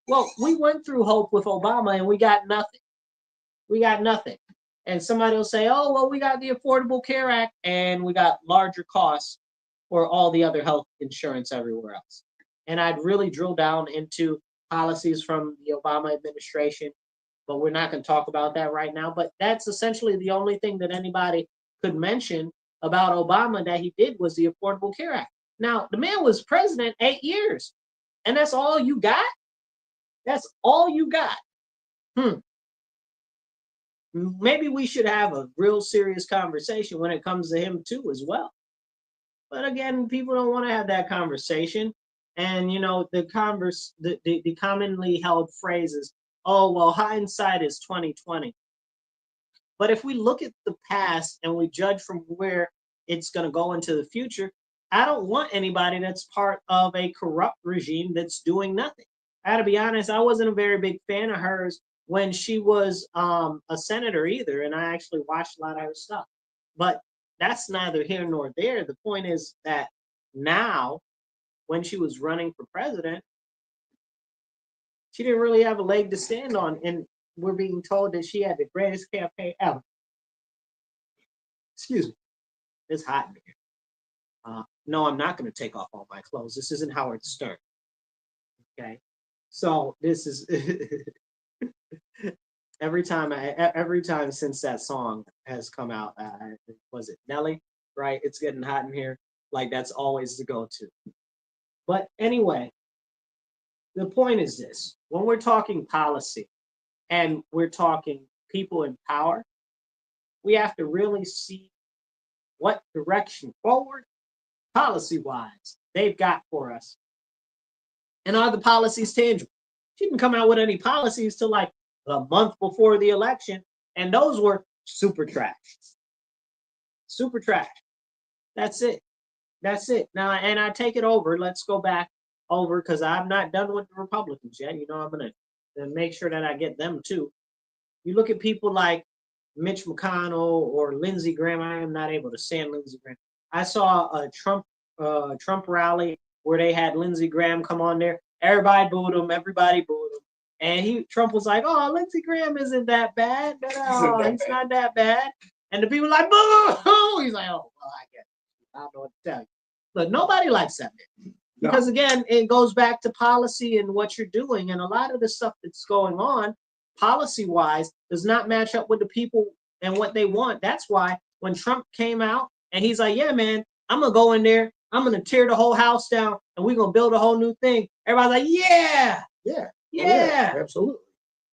Well, we went through hope with Obama and we got nothing. We got nothing. And somebody will say, oh, well, we got the Affordable Care Act and we got larger costs for all the other health insurance everywhere else. And I'd really drill down into policies from the Obama administration, but we're not going to talk about that right now. But that's essentially the only thing that anybody could mention about Obama that he did was the Affordable Care Act. Now, the man was president 8 years, and that's all you got? That's all you got. Maybe we should have a real serious conversation when it comes to him too as well. But again, people don't want to have that conversation. And you know, the commonly held phrase is, oh, well, hindsight is 2020. But if we look at the past and we judge from where it's going to go into the future, I don't want anybody that's part of a corrupt regime that's doing nothing. I gotta be honest, I wasn't a very big fan of hers when she was a senator either, and I actually watched a lot of her stuff. But that's neither here nor there. The point is that now, when she was running for president, she didn't really have a leg to stand on, and we're being told that she had the greatest campaign ever. Excuse me, it's hot in here. No, I'm not going to take off all my clothes. This isn't Howard Stern. Okay, so this is every time since that song has come out. Was it Nelly? Right, it's getting hot in here. Like that's always the go-to. But anyway, the point is this: when we're talking policy and we're talking people in power, we have to really see what direction forward, policy-wise, they've got for us. And are the policies tangible? She didn't come out with any policies till like a month before the election, and those were super trash. Super trash. That's it. That's it. Now, and I take it over. Let's go back over because I'm not done with the Republicans yet. You know, I'm going to make sure that I get them too. You look at people like Mitch McConnell or Lindsey Graham. I am not able to stand Lindsey Graham. I saw a Trump rally where they had Lindsey Graham come on there. Everybody booed him. Everybody booed him. And Trump was like, oh, Lindsey Graham isn't that bad. No, he's not that bad. And the people like, boo! He's like, oh, well, I guess. I don't know what to tell you. But nobody likes that man. Because again, it goes back to policy and what you're doing. And a lot of the stuff that's going on, policy-wise, does not match up with the people and what they want. That's why when Trump came out and he's like, yeah, man, I'm going to go in there. I'm going to tear the whole house down and we're going to build a whole new thing. Everybody's like, yeah. Yeah, absolutely.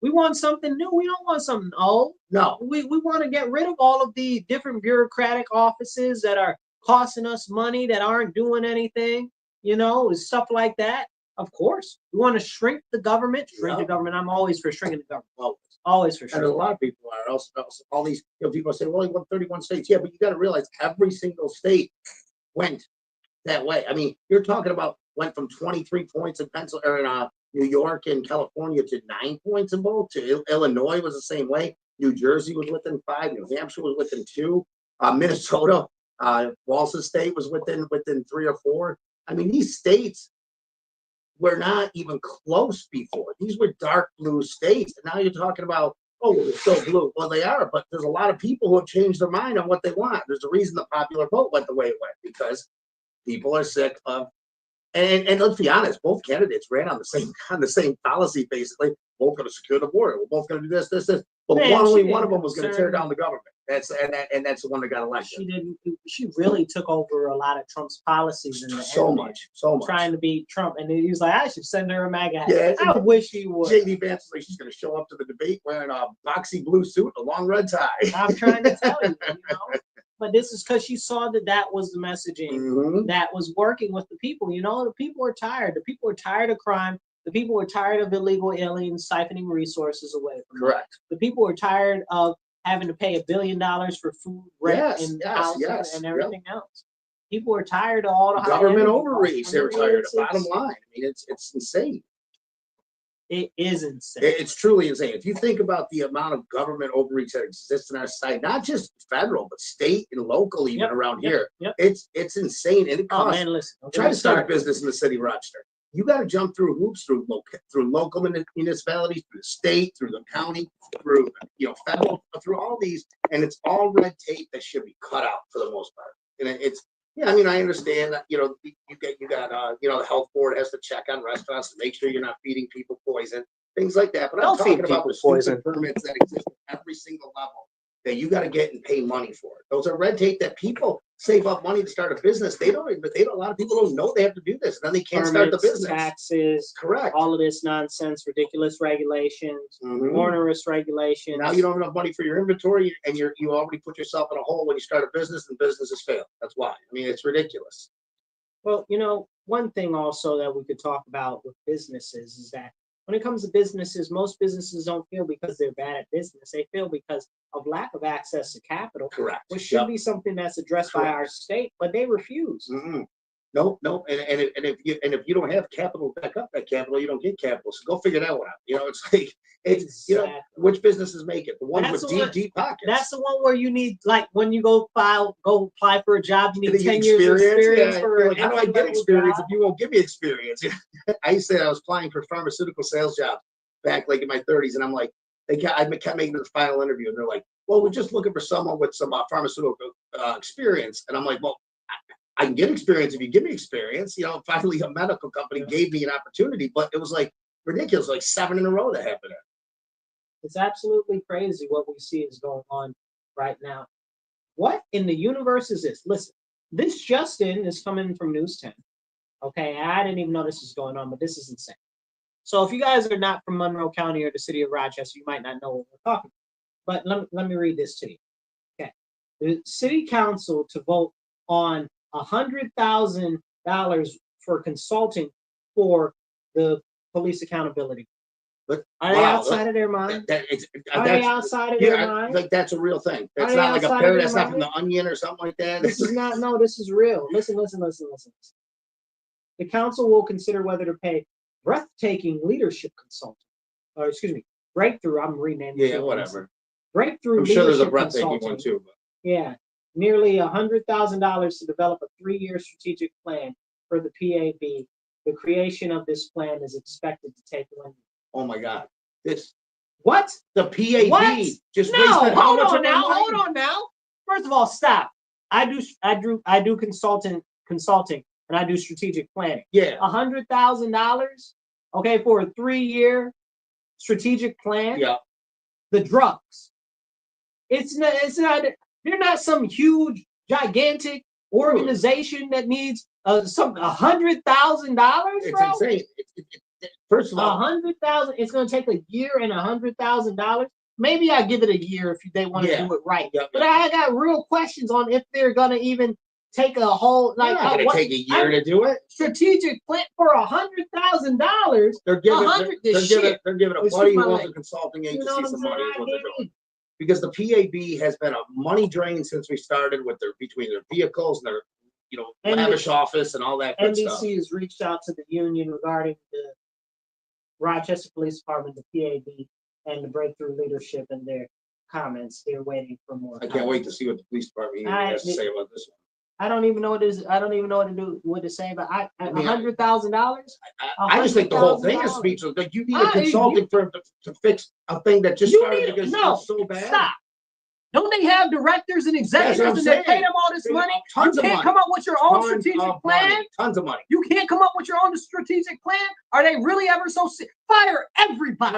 We want something new. We don't want something old. No. We want to get rid of all of the different bureaucratic offices that are costing us money, that aren't doing anything, you know, stuff like that. Of course. We want to shrink the government. The government. I'm always for shrinking the government. Always for shrinking. And a lot of people are. Also, all these people say, well, he won 31 states. Yeah, but you got to realize every single state went that way. I mean, you're talking about went from 23 points in New York and California to 9 points in both. To Illinois was the same way. New Jersey was within 5. New Hampshire was within 2. Minnesota, Walsh's state was within 3 or 4. I mean, these states were not even close before. These were dark blue states, and now you're talking about, oh, well, they're still blue. Well, they are, but there's a lot of people who have changed their mind on what they want. There's a reason the popular vote went the way it went, because people are sick of. And let's be honest, both candidates ran on the same policy, basically. Both going to secure the border. We're both going to do this. But only one of them was going to tear down the government. That's the one that got elected. She really took over a lot of Trump's policies in the so much, trying to beat Trump. And he was like, I should send her a MAGA hat. Yeah, I wish he would. JD Vance is like, she's going to show up to the debate wearing a boxy blue suit and a long red tie. I'm trying to tell you, you know. But this is because she saw that was the messaging that was working with the people. You know, the people are tired. The people are tired of crime. The people are tired of illegal aliens siphoning resources away from them. Correct. The people are tired of having to pay $1 billion for food, rent, and housing and everything else. People are tired of all the government overreach. They're tired. Bottom line, I mean, it's insane. It is insane. It's truly insane. If you think about the amount of government overreach that exists in our society, not just federal, but state and local, even around here, it's insane. And it costs. Man, listen, try to start a business in the city of Rochester. You got to jump through hoops through local municipalities, through the state, through the county, through federal, through all these, and it's all red tape that should be cut out for the most part. And it's I mean, I understand that you got the health board has to check on restaurants to make sure you're not feeding people poison, things like that. But I'm talking about the stupid permits that exist at every single level that you got to get and pay money for. Those are red tape that people save up money to start a business. A lot of people don't know they have to do this, and then they can't start the business. Taxes, correct. All of this nonsense, ridiculous regulations, onerous regulations. Now you don't have enough money for your inventory, and you already put yourself in a hole when you start a business, and businesses fail. That's why. I mean, it's ridiculous. Well, one thing also that we could talk about with businesses is that when it comes to businesses, most businesses don't fail because they're bad at business. They fail because of lack of access to capital. Correct. Which should be something that's addressed by our state, but they refuse. No. And if you don't have capital to back up that capital, you don't get capital. So go figure that one out. It's like which businesses make it? The ones with deep pockets. That's the one where you need, like, when you go apply for a job, you need 10 years experience. How do I get experience if you won't give me experience? I used to say I was applying for pharmaceutical sales jobs back like in my 30s, and I'm like, I kept making the final interview, and they're like, well, we're just looking for someone with some pharmaceutical experience. And I'm like, well, I can get experience if you give me experience. Finally a medical company gave me an opportunity, but it was like ridiculous, like 7 in a row that happened. It's absolutely crazy what we see is going on right now. What in the universe is this? Listen, this just in is coming from News 10. Okay, I didn't even know this was going on, but this is insane. So if you guys are not from Monroe County or the city of Rochester, you might not know what we're talking about. But let me read this to you. Okay, the city council to vote on $100,000 for consulting for the police accountability. But are they outside of their mind? Are they outside of their mind? Like that's a real thing. That's not like a parody. That's not from The Onion or something like that. This is not. No, this is real. Listen. The council will consider whether to pay breathtaking leadership consulting, or breakthrough. I'm renaming. Yeah, whatever. Breakthrough. I'm sure there's a breathtaking one too. But. Yeah, nearly $100,000 to develop a 3-year strategic plan for the PAB. The creation of this plan is expected to take 1 year. Oh my God! What? The PAB just wasted hold on now. First of all, stop. I do consulting, and I do strategic planning. Yeah. $100,000, okay, for a 3-year strategic plan. Yeah. The drugs. It's not. They're not some huge, gigantic organization that needs $100,000. It's insane. First of all, $100,000. It's going to take a year and $100,000. Maybe I give it a year if they want to do it right. But I got real questions on if they're going to even take a whole take a year to do it. Strategic plan for $100,000. They're giving a buddy who owns a consulting agency some money. What they're doing. Because the PAB has been a money drain since we started between their vehicles and their lavish office and all that good stuff. NBC has reached out to the union regarding the Rochester Police Department, the PAB, and the breakthrough leadership and their comments. They're waiting for more. I can't wait to see what the police department has to say about this one. I don't even know what it is. I don't even know what to say about $100,000. I just think the whole thing is speechless. Like you need a consulting firm to fix a thing that just started because it's so bad. Stop. Don't they have directors and executives and they pay them all this money? You can't come up with your own strategic plan? Tons of money. You can't come up with your own strategic plan? Are they really ever so sick? Fire everybody.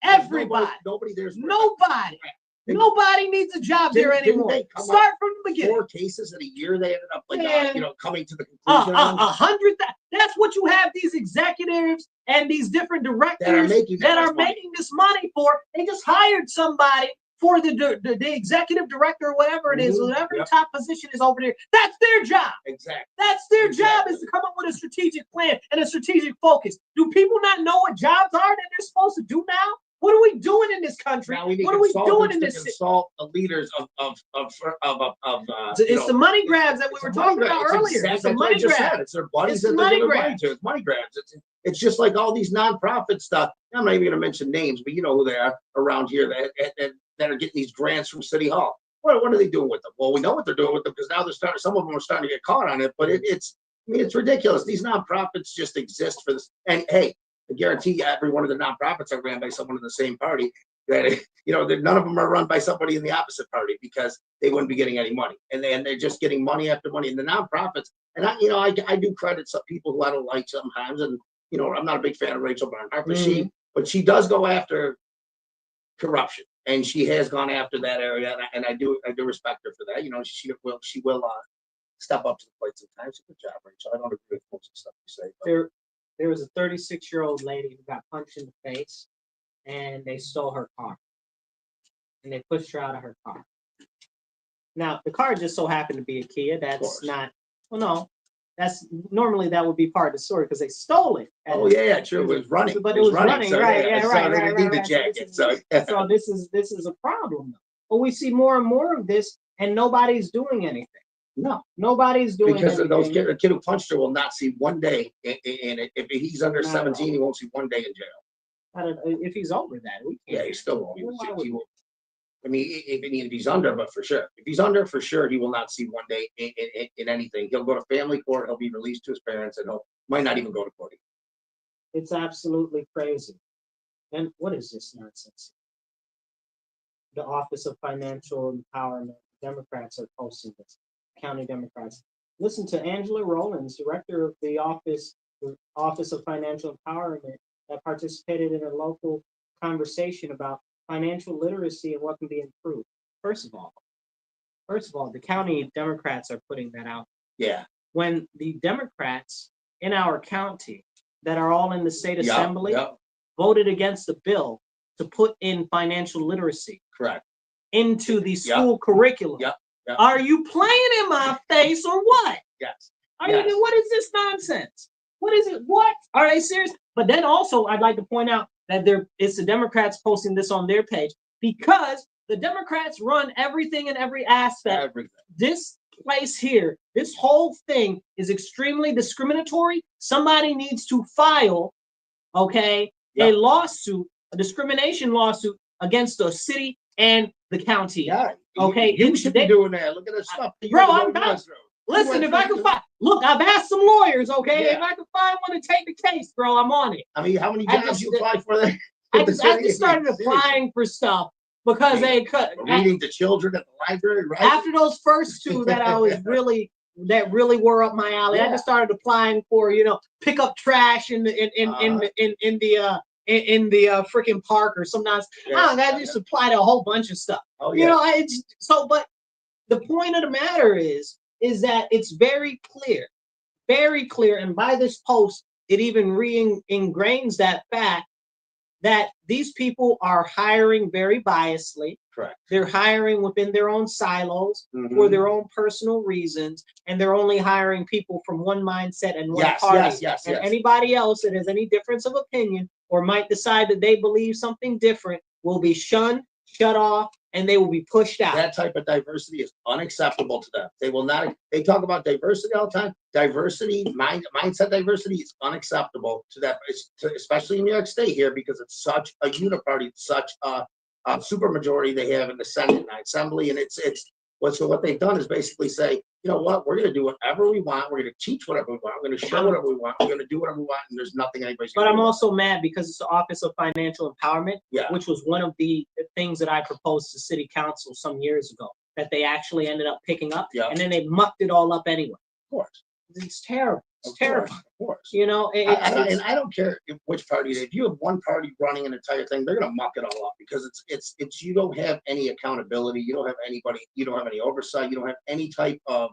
Everybody. Nobody there's nobody. Nobody needs a job there anymore. Start from the beginning. 4 cases in a year they ended up coming to the conclusion. 100. That's what you have these executives and these different directors that are making this money for. They just hired somebody for the executive director or whatever it is, whatever the top position is over there. That's their job. Exactly. That's their job, is to come up with a strategic plan and a strategic focus. Do people not know what jobs are that they're supposed to do now? What are we doing in this country? What are we doing in this city? Consult the leaders it's the money grabs that we were talking about earlier. It's the money grabs. It's their buddies that they're giving money to. It's money grabs. It's just like all these nonprofit stuff. I'm not even going to mention names, but you know who they are around here that are getting these grants from City Hall. What are they doing with them? Well, we know what they're doing with them, because now they're starting. Some of them are starting to get caught on it. But it's ridiculous. These nonprofits just exist for this. And hey, I guarantee you, every one of the nonprofits are ran by someone in the same party. That none of them are run by somebody in the opposite party, because they wouldn't be getting any money, and they're just getting money after money. And the nonprofits, and I do credit some people who I don't like sometimes, and I'm not a big fan of Rachel Barnhart, but she does go after corruption, and she has gone after that area, and I do respect her for that. She will step up to the plate sometimes. Good job, Rachel. I don't agree with most of the stuff you say. But. There was a 36-year-old lady who got punched in the face, and they stole her car. And they pushed her out of her car. Now, the car just so happened to be a Kia. That's not, well, no. That's normally that would be part of the story, because they stole it. Oh, yeah, true. It was running. But it was running, so, right, right. They need the jacket. So this is a problem. But we see more and more of this, and nobody's doing anything. No, nobody's doing because anything. Those the kid who punched her will not see one day in it. If he's under 17, he won't see one day in jail. If he's over that, we can't. Yeah, he still won't. He won't. I mean, if he's under, but for sure, if he's under, for sure, he will not see one day in anything. He'll go to family court. He'll be released to his parents, and might not even go to court. It's absolutely crazy. And what is this nonsense? The Office of Financial Empowerment. Democrats are posting this. County Democrats. Listen to Angela Rowlands, director of the Office of Financial Empowerment, that participated in a local conversation about financial literacy and what can be improved. First of all, the county Democrats are putting that out. Yeah. When the Democrats in our county that are all in the state assembly voted against the bill to put in financial literacy. Correct. Into the school curriculum. Yep. Are you playing in my face or what? Yes. What is this nonsense? What is it? What? Are they serious? But then also, I'd like to point out that it's the Democrats posting this on their page, because the Democrats run everything in every aspect. Everything. This place here, this whole thing is extremely discriminatory. Somebody needs to file, a lawsuit, a discrimination lawsuit against the city and the county. Yeah. Okay, you should be doing that. Look at that stuff. Bro, I'm not. Listen, if I can find, look, I've asked some lawyers. Okay, if I can find one to take the case, bro, I'm on it. I mean, how many jobs you apply for? I just started applying for stuff because they cut. Reading to children at the library, right? After those first two that I was really were up my alley, I just started applying for pick up trash in the freaking park or sometimes I just apply to a whole bunch of stuff. Oh, yeah. But the point of the matter is that it's very clear, and by this post, it even ingrains that fact that these people are hiring very biasly. Correct. They're hiring within their own silos for their own personal reasons, and they're only hiring people from one mindset and one party. Yes. Anybody else that has any difference of opinion or might decide that they believe something different will be shunned, shut off, and they will be pushed out. That type of diversity is unacceptable to them. They will not. They talk about diversity all the time. Mindset diversity is unacceptable to that, especially in New York State here, because it's such a uniparty, such a supermajority they have in the Senate and Assembly, and so what they've done is basically say, you know what, we're going to do whatever we want. We're going to teach whatever we want. We're going to show whatever we want. We're going to do whatever we want, and there's nothing anybody's going to do. But I'm also mad because it's the Office of Financial Empowerment, which was one of the things that I proposed to City Council some years ago that they actually ended up picking up, and then they mucked it all up anyway. Of course. It's terrible. It's terrible. Of course. And I don't care which party. If you have one party running an entire thing, they're going to muck it all up because it's you don't have any accountability. You don't have anybody. You don't have any oversight. You don't have any type of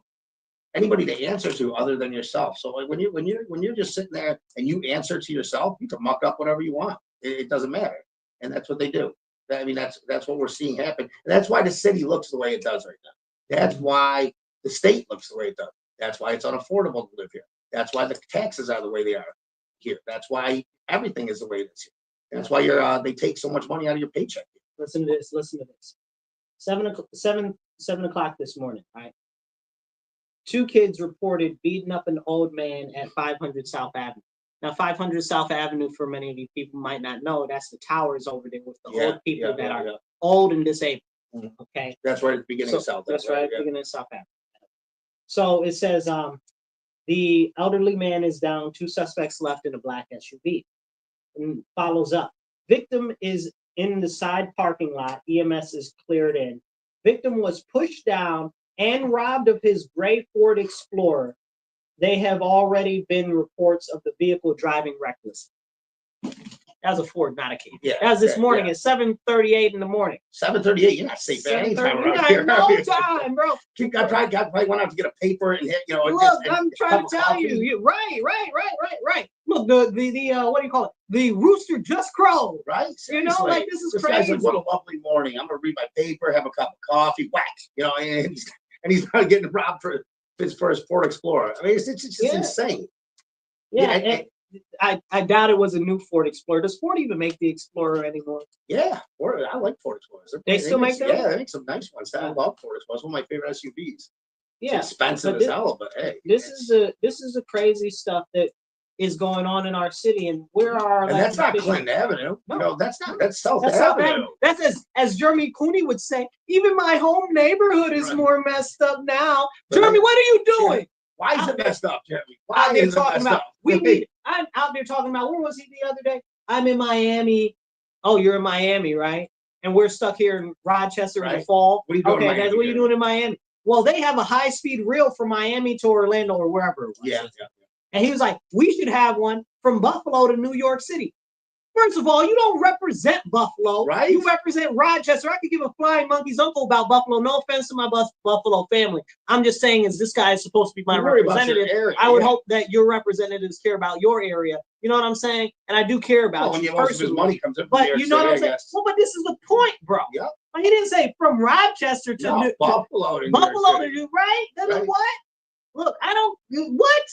anybody to answer to other than yourself. So like when you're just sitting there and you answer to yourself, you can muck up whatever you want. It doesn't matter, and that's what they do. I mean, that's what we're seeing happen. And that's why the city looks the way it does right now. That's why the state looks the way it does. That's why it's unaffordable to live here. That's why the taxes are the way they are here. That's why everything is the way it is here. That's why they take so much money out of your paycheck. Listen to this. Listen to this. 7 o'clock this morning, right? 2 kids reported beating up an old man at 500 South Avenue. Now, 500 South Avenue, for many of you people might not know, that's the towers over there with the old people that are old and disabled. Okay, that's right at the beginning of South. That's right at the beginning of South Avenue. So it says, the elderly man is down, 2 suspects left in a black SUV. And follows up. Victim is in the side parking lot. EMS is cleared in. Victim was pushed down and robbed of his gray Ford Explorer. They have already been reports of the vehicle driving reckless. That was a Ford, not a Caddy. Yeah, that was this morning at 7:38 in the morning. 7:38. You're not safe there anytime around here. No time, bro. I probably went out to get a paper and hit. Look, I'm trying to tell you. Right. Look, the what do you call it? The rooster just crowed. Right. Like this is crazy. Guy's like, what a lovely morning. I'm gonna read my paper, have a cup of coffee, whack. And he's not getting robbed for his first Ford Explorer. I mean, it's just insane. Yeah. I doubt it was a new Ford Explorer. Does Ford even make the Explorer anymore? Yeah, I like Ford Explorers. They still make them? Yeah, they make some nice ones. I love Ford Explorers. One of my favorite SUVs. Yeah, it's expensive as hell, but hey, this is the crazy stuff that is going on in our city, and where are our? And that's not Clinton Avenue. No, that's not. That's South Avenue. South Avenue. That's as Jeremy Cooney would say. Even my home neighborhood is more messed up now. Jeremy, what are you doing? Yeah. Why is it messed up, Jeremy? Why is it messed up? I'm out there talking about, where was he the other day? I'm in Miami. Oh, you're in Miami, right? And we're stuck here in Rochester in the fall. What are you doing? Okay, that's what you're doing in Miami. Well, they have a high-speed rail from Miami to Orlando or wherever it was. Yeah. And he was like, we should have one from Buffalo to New York City. First of all, you don't represent Buffalo. Right. You represent Rochester. I could give a flying monkey's uncle about Buffalo. No offense to my Buffalo family. I'm just saying, as this guy is supposed to be my representative, I would hope that your representatives care about your area. You know what I'm saying? And I do care about you most of his money comes in. But you know what I'm saying? Well, but this is the point, bro. Yep. He didn't say from Rochester to Buffalo. Buffalo to New, right? That's what? Look, I don't. What?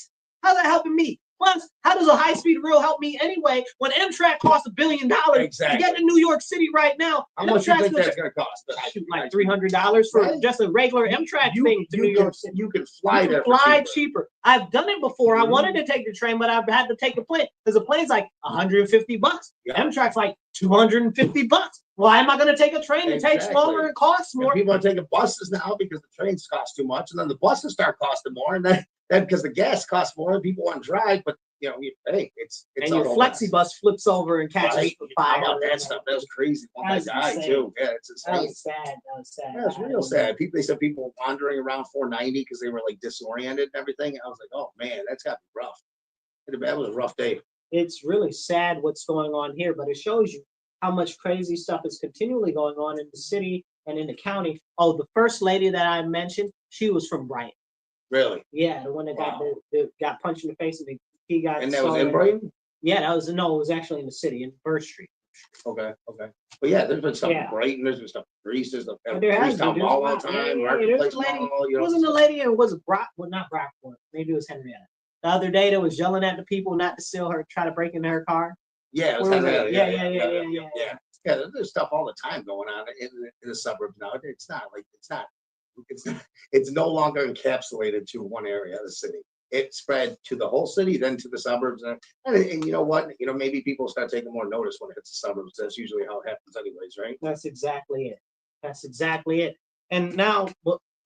How's that helping me? Plus, how does a high-speed rail help me anyway when Amtrak costs $1 billion to get to New York City right now? How much do you think that's going to cost? Like $300 for just a regular Amtrak thing to New York City. You can fly there. Fly cheaper. I've done it before. I wanted to take the train, but I've had to take the plane because the plane's like $150. Amtrak's like $250. Why am I going to take a train? It takes longer and costs more. And people are taking buses now because the trains cost too much, and then the buses start costing more, and then because the gas costs more, and people want to drive, but hey, it's and your flexi bus flips over and catches for fire. How about that stuff? That was crazy. That guy too. Yeah, it's insane. That was sad. Yeah, it's real sad. They said people wandering around 490 because they were like disoriented and everything. I was like, oh man, that's got to be rough. That was a rough day. It's really sad what's going on here, but it shows you how much crazy stuff is continually going on in the city and in the county. Oh, the first lady that I mentioned, she was from Brighton. Really? Yeah, the one that got punched in the face and he got. And that was in Brighton? Yeah, it was actually in the city, in Burr Street. Okay. But yeah, there's been stuff in Brighton, there's been stuff in Greece, there's stuff in Town Mall all the time. There was a lady. Wasn't a lady, and was it Brock? Well, not Brockport. Maybe it was Henrietta. The other day, that was yelling at the people not to steal her, try to break into her car. Yeah, it was Henrietta. Yeah. There's stuff all the time going on in the suburbs now. It's no longer encapsulated to one area of the city. It spread to the whole city, then to the suburbs, and you know what? Maybe people start taking more notice when it hits the suburbs. That's usually how it happens, anyways, right? That's exactly it. And now,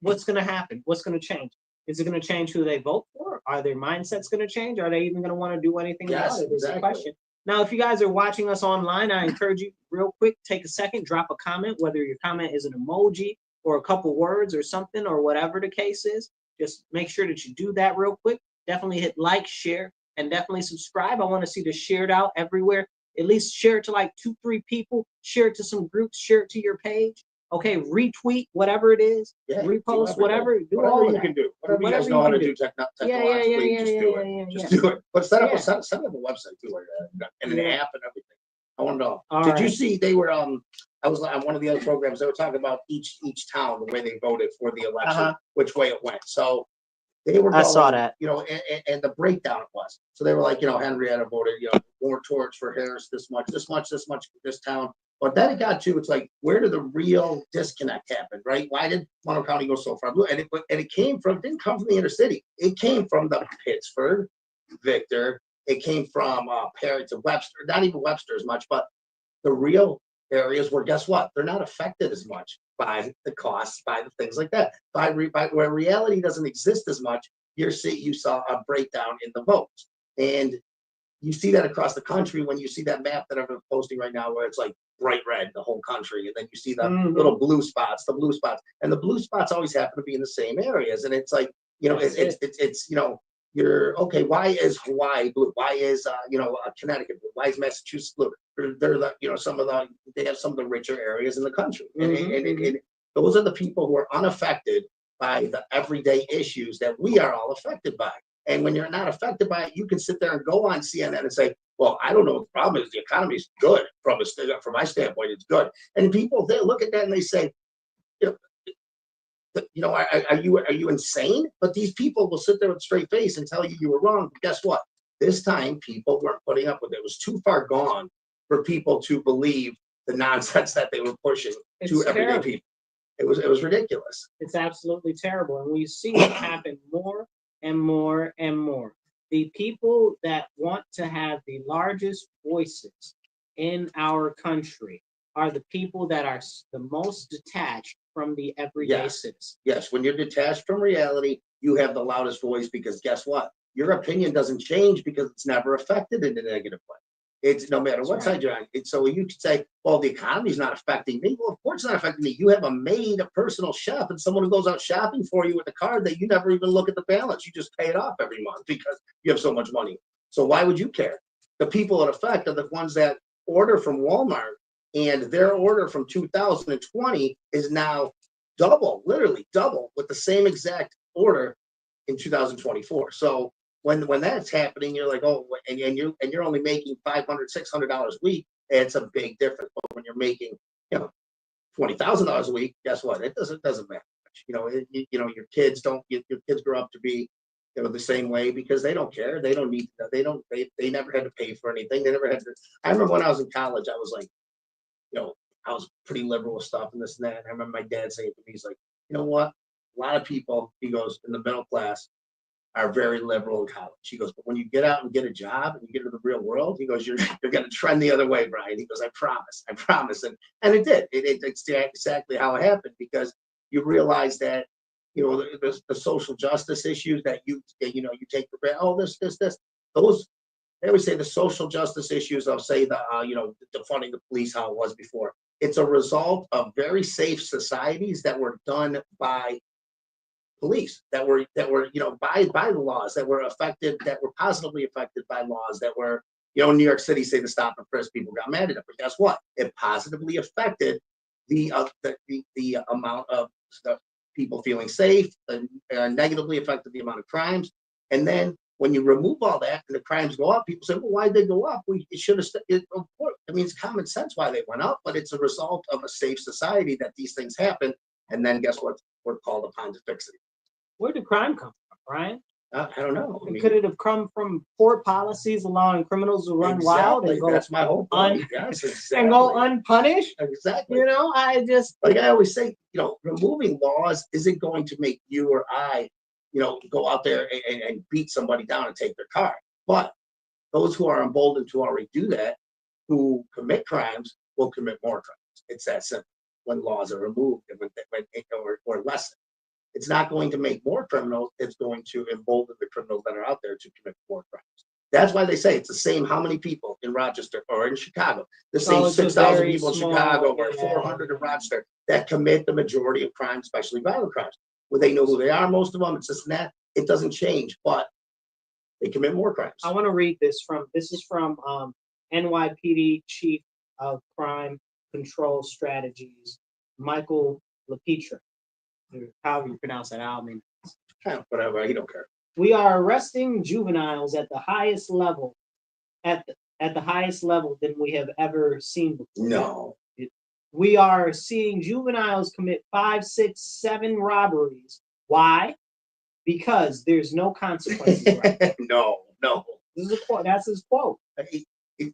what's going to happen? What's going to change? Is it going to change who they vote for? Are their mindsets going to change? Are they even going to want to do anything about it? Is the question. Now, if you guys are watching us online, I encourage you real quick, take a second, drop a comment, whether your comment is an emoji or a couple words or something or whatever the case is. Just make sure that you do that real quick. Definitely hit like, share, and definitely subscribe. I want to see this shared out everywhere. At least share it to like 2-3 people. Share it to some groups. Share it to your page. Okay, retweet, whatever it is. Yeah, repost, whatever. Do whatever all you that. can do. Whatever you guys know how to do technologically, just do it. Just do it. But set up a website too, and an app and everything. I want to know. Did you see they were I was on one of the other programs. They were talking about each town, the way they voted for the election, which way it went. So they were going, I saw that, and the breakdown it was. So they were like, Henrietta voted, more towards for Harris, this much, this town. But then it got to, it's like, where did the real disconnect happen, right? Why did Monroe County go so far blue? And it didn't come from the inner city. It came from the Pittsford, Victor. It came from Perryton, Webster, not even Webster as much, but the real areas where, guess what? They're not affected as much by the costs, by the things like that. By where reality doesn't exist as much, you saw a breakdown in the votes. And you see that across the country when you see that map that I'm posting right now, where it's like bright red, the whole country. And then you see the little blue spots, and the blue spots always happen to be in the same areas. And it's like, it's you're okay. Why is Hawaii blue? Why is Connecticut blue? Why is Massachusetts blue? They're they have some of the richer areas in the country, and those are the people who are unaffected by the everyday issues that we are all affected by. And when you're not affected by it, you can sit there and go on CNN and say, well, I don't know what the problem is. The economy is good from my standpoint. It's good. And people, they look at that and they say, are you insane? But these people will sit there with a straight face and tell you were wrong. But guess what? This time, people weren't putting up with it. It was too far gone for people to believe the nonsense that they were pushing to everyday people. It was ridiculous. It's absolutely terrible. And we see it happen more and more and more. The people that want to have the largest voices in our country are the people that are the most detached from the everyday citizen. Yes, when you're detached from reality, you have the loudest voice, because guess what? Your opinion doesn't change because it's never affected in a negative way. It's no matter what side you're on. So you could say, well, the economy's not affecting me. Well, of course it's not affecting me. You have a maid, a personal chef, and someone who goes out shopping for you with a card that you never even look at the balance. You just pay it off every month because you have so much money. So why would you care? The people it affect are the ones that order from Walmart, and their order from 2020 is now double, literally double, with the same exact order in 2024. So when that's happening, you're like, oh, and you're only making $500, $600 a week. It's a big difference. But when you're making, $20,000 a week, guess what? It doesn't matter much. Your kids grow up to be, the same way because they don't care. They don't need. They never had to pay for anything. They never had to. I remember when I was in college, I was like, I was pretty liberal with stuff and this and that. And I remember my dad saying to me, he's like, you know what? A lot of people, he goes, in the middle class are very liberal in college. He goes, but when you get out and get a job and you get into the real world, he goes, you're going to trend the other way, Brian. He goes, I promise. And it did. It's exactly how it happened, because you realize that, the social justice issues that you take for granted. Oh, this, those. They always say the social justice issues. I'll say the defunding the police, how it was before. It's a result of very safe societies that were done by police, that were by the laws, that were affected, that were positively affected by laws, that were New York City, say the stop and frisk, people got mad at it, but guess what? It positively affected the amount of people feeling safe, and negatively affected the amount of crimes, and then. When you remove all that and the crimes go up, people say, well, why did they go up? It should have, it's common sense why they went up, but it's a result of a safe society that these things happen. And then guess what? We're called upon to fix it. Where did crime come from, Brian? I don't know. Could it have come from poor policies allowing criminals to run wild and go? That's my whole point. Yes, exactly. And go unpunished? Exactly. I always say, removing laws isn't going to make you or I go out there and beat somebody down and take their car. But those who are emboldened to already do that, who commit crimes, will commit more crimes. It's that simple. When laws are removed or lessened, it's not going to make more criminals. It's going to embolden the criminals that are out there to commit more crimes. That's why they say it's the same how many people in Rochester or in Chicago, the same 6,000 people in Chicago or 400 in Rochester that commit the majority of crimes, especially violent crimes. Where they know who they are, most of them, it's this and that. It doesn't change, but they commit more crimes. I want to read this is from NYPD Chief of Crime Control Strategies, Michael LaPietra. However you pronounce that, I mean, whatever, he don't care. We are arresting juveniles at the highest level, at the highest level than we have ever seen before. No. we are seeing juveniles commit 5, 6, 7 robberies. Why? Because there's no consequences. Right? No. This is a quote. That's his quote.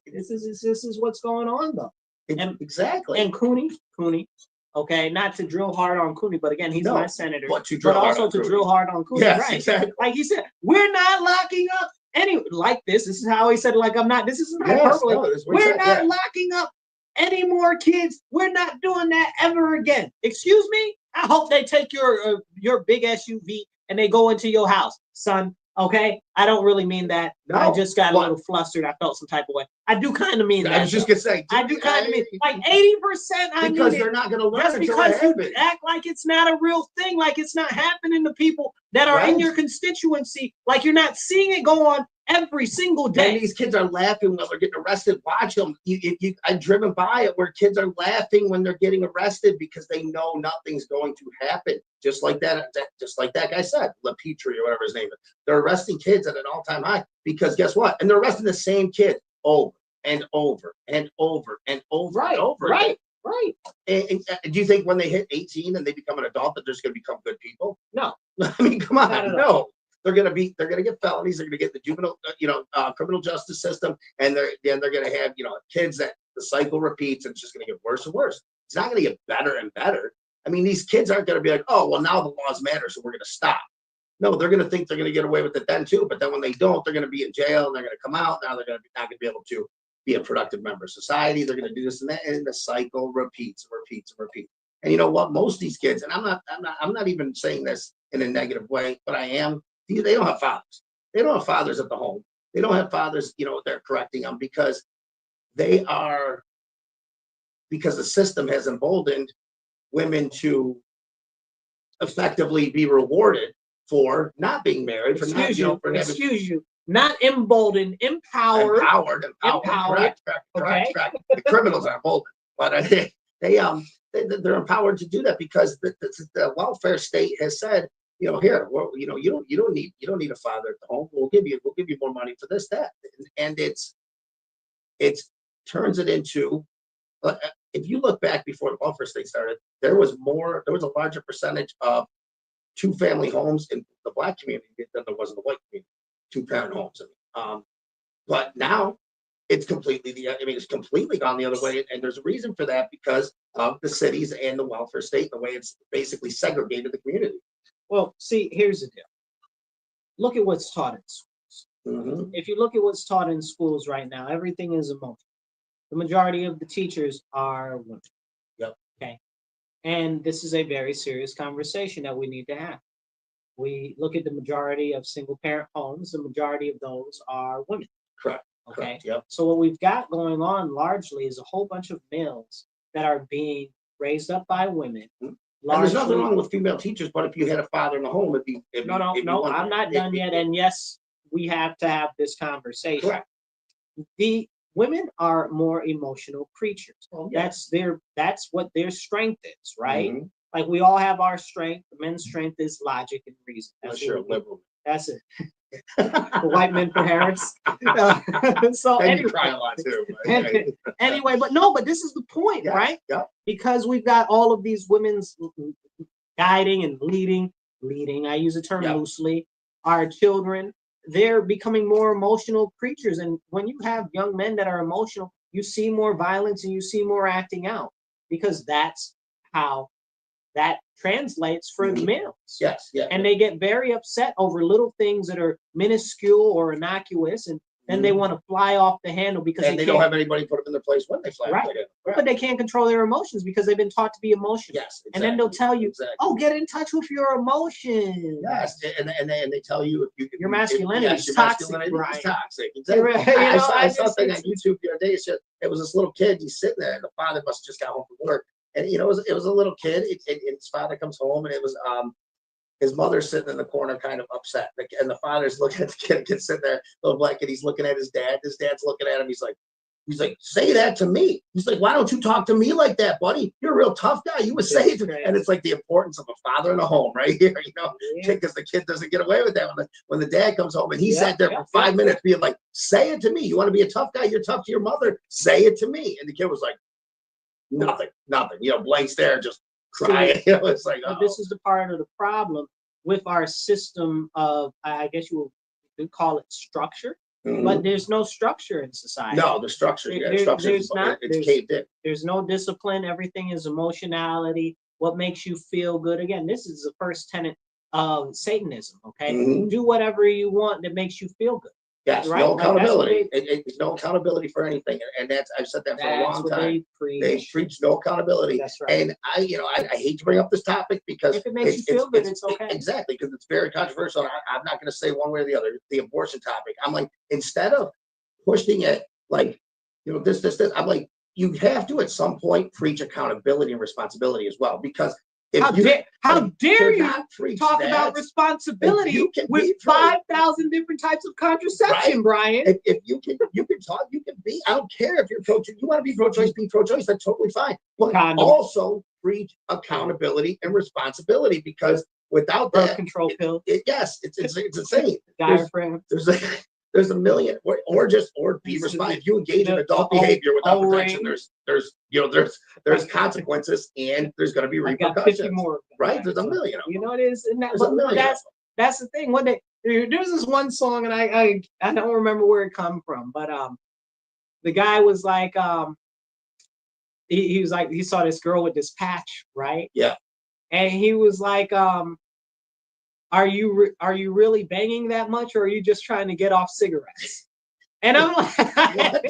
This is what's going on, though. Exactly. And Cooney. Okay, not to drill hard on Cooney, but again, he's my senator. But also to drill hard on Cooney. Yes, right? Exactly. Like he said, we're not locking up any like this. This is how he said, like I'm not. This isn't hyperbole. No, we're not locking up any more kids. We're not doing that ever again. Excuse me. I hope they take your big SUV and they go into your house, son. Okay, I don't really mean that. No, I just got a little flustered. I felt some type of way. I do kind of mean that. I was just gonna say. I do kind of mean like 80%. Because they're not gonna learn. Just because you act like it's not a real thing, like it's not happening to people that are in your constituency, like you're not seeing it go on every single day. And these kids are laughing while they're getting arrested. Watch them. I've driven by it where kids are laughing when they're getting arrested because they know nothing's going to happen. Just like that guy said, LaPetrie or whatever his name is. They're arresting kids at an all-time high because guess what? And they're arresting the same kid over and over and over and over and over. Right. And do you think when they hit 18 and they become an adult that they're just going to become good people? No. I mean, come on, no. They're gonna get felonies. They're gonna get the juvenile, criminal justice system, and they're gonna have kids that the cycle repeats, and it's just gonna get worse and worse. It's not gonna get better and better. I mean, these kids aren't gonna be like, oh, well, now the laws matter, so we're gonna stop. No, they're gonna think they're gonna get away with it then too. But then when they don't, they're gonna be in jail, and they're gonna come out. Now they're not gonna be able to be a productive member of society. They're gonna do this and that, and the cycle repeats and repeats and repeats. And you know what? Most of these kids, and I'm not even saying this in a negative way, but I am. They don't have fathers. They don't have fathers at the home. They don't have fathers, they're correcting them because the system has emboldened women to effectively be rewarded for not being married, for not emboldened, empowered. Correct. The criminals are emboldened, but they're empowered to do that because the welfare state has said, here, well, you don't need a father at the home. We'll give you more money for this, that, and it turns it into. If you look back before the welfare state started, there was a larger percentage of 2-family homes in the Black community than there was in the white community, 2-parent homes. But now it's completely gone the other way, and there's a reason for that because of the cities and the welfare state, the way it's basically segregated the community. Well, see, here's the deal. Look at what's taught in schools. Mm-hmm. If you look at what's taught in schools right now, everything is emotional. The majority of the teachers are women. Yep. Okay. And this is a very serious conversation that we need to have. We look at the majority of single-parent homes. The majority of those are women. Correct. Okay. Correct. Yep. So what we've got going on largely is a whole bunch of males that are being raised up by women. Mm-hmm. And there's nothing wrong with female teachers, but if you had a father in the home, No, I'm not done yet. And yes, we have to have this conversation. Correct. The women are more emotional creatures. Oh, yeah. That's what their strength is, right? Mm-hmm. Like we all have our strength. The men's strength is logic and reason. That's liberal. That's it. The white men for Harris. So and you cry a lot too. Anyway, but this is the point, right? Yeah. Because we've got all of these women's guiding and leading. I use the term loosely. Our children, they're becoming more emotional creatures, and when you have young men that are emotional, you see more violence and you see more acting out because that's how that translates for the males. Yes. And they get very upset over little things that are minuscule or innocuous, and then they want to fly off the handle because they don't have anybody put them in their place when they fly off the handle. Right. But they can't control their emotions because they've been taught to be emotional. Yes, exactly. And then they'll tell you, "Oh, get in touch with your emotions." Yes, and they tell you if your masculinity is toxic. Right. Toxic. Exactly. I saw something on YouTube the other day. It was this little kid. He's sitting there, and the father must have just got home from work. And it was a little kid, and his father comes home, and it was his mother's sitting in the corner, kind of upset, and the father's looking at the kid sitting there, little black kid. He's looking at his dad. His dad's looking at him. He's like, say that to me. He's like, why don't you talk to me like that, buddy? You're a real tough guy. You would say it to me. And it's like the importance of a father in a home right here, because the kid doesn't get away with that when the dad comes home and he sat there for 5 minutes being like, say it to me. You want to be a tough guy? You're tough to your mother. Say it to me. And the kid was like, Nothing. You know, blank stare, just crying. You know, it's like, this is the part of the problem with our system of, I guess you would call it structure, but there's no structure in society. No, the structure, it's caved in. There's no discipline. Everything is emotionality. What makes you feel good? Again, this is the first tenet of Satanism. Okay, do whatever you want that makes you feel good. Yes, right? No accountability. It's no accountability for anything, and that's I've said that for a long time. They preach no accountability. That's right. And I hate to bring up this topic because if it makes you feel good, it's okay. Exactly, because it's very controversial. I'm not going to say one way or the other. The abortion topic. I'm like, instead of pushing it like, you know, this. I'm like, you have to at some point preach accountability and responsibility as well, because. How dare you talk about responsibility with 5,000 different types of contraception, Brian? If you can talk, you can be. I don't care if you're pro-choice. You want to be pro-choice, be pro-choice. That's totally fine. But also preach accountability and responsibility, because without that, birth control pill. Yes, it's insane. Diaphragm. There's a million, or be responsible. If you engage in adult behavior without protection, there's consequences, and there's going to be repercussions. More, right? There's a million. You know, it is, and that's the thing. There's this one song, and I don't remember where it come from, but the guy was like, he was like, he saw this girl with this patch, right? Yeah, and he was like, Are you really banging that much, or are you just trying to get off cigarettes? And I'm like,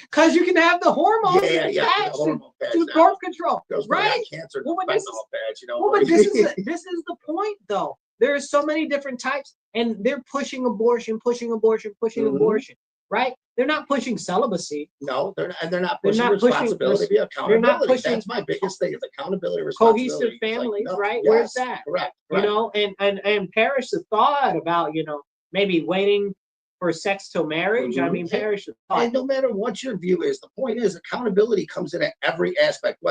because you can have the hormones to birth control, right? Cancer, but this is the point, though. There are so many different types, and they're pushing abortion, right? They're not pushing celibacy. No, they're not pushing responsibility, accountability. That's my biggest thing: is accountability, responsibility. Cohesive families, right? Yes, where's that? Correct. You know, and perish the thought about, you know, maybe waiting for sex till marriage. I mean, perish the thought. And no matter what your view is, the point is accountability comes in at every aspect.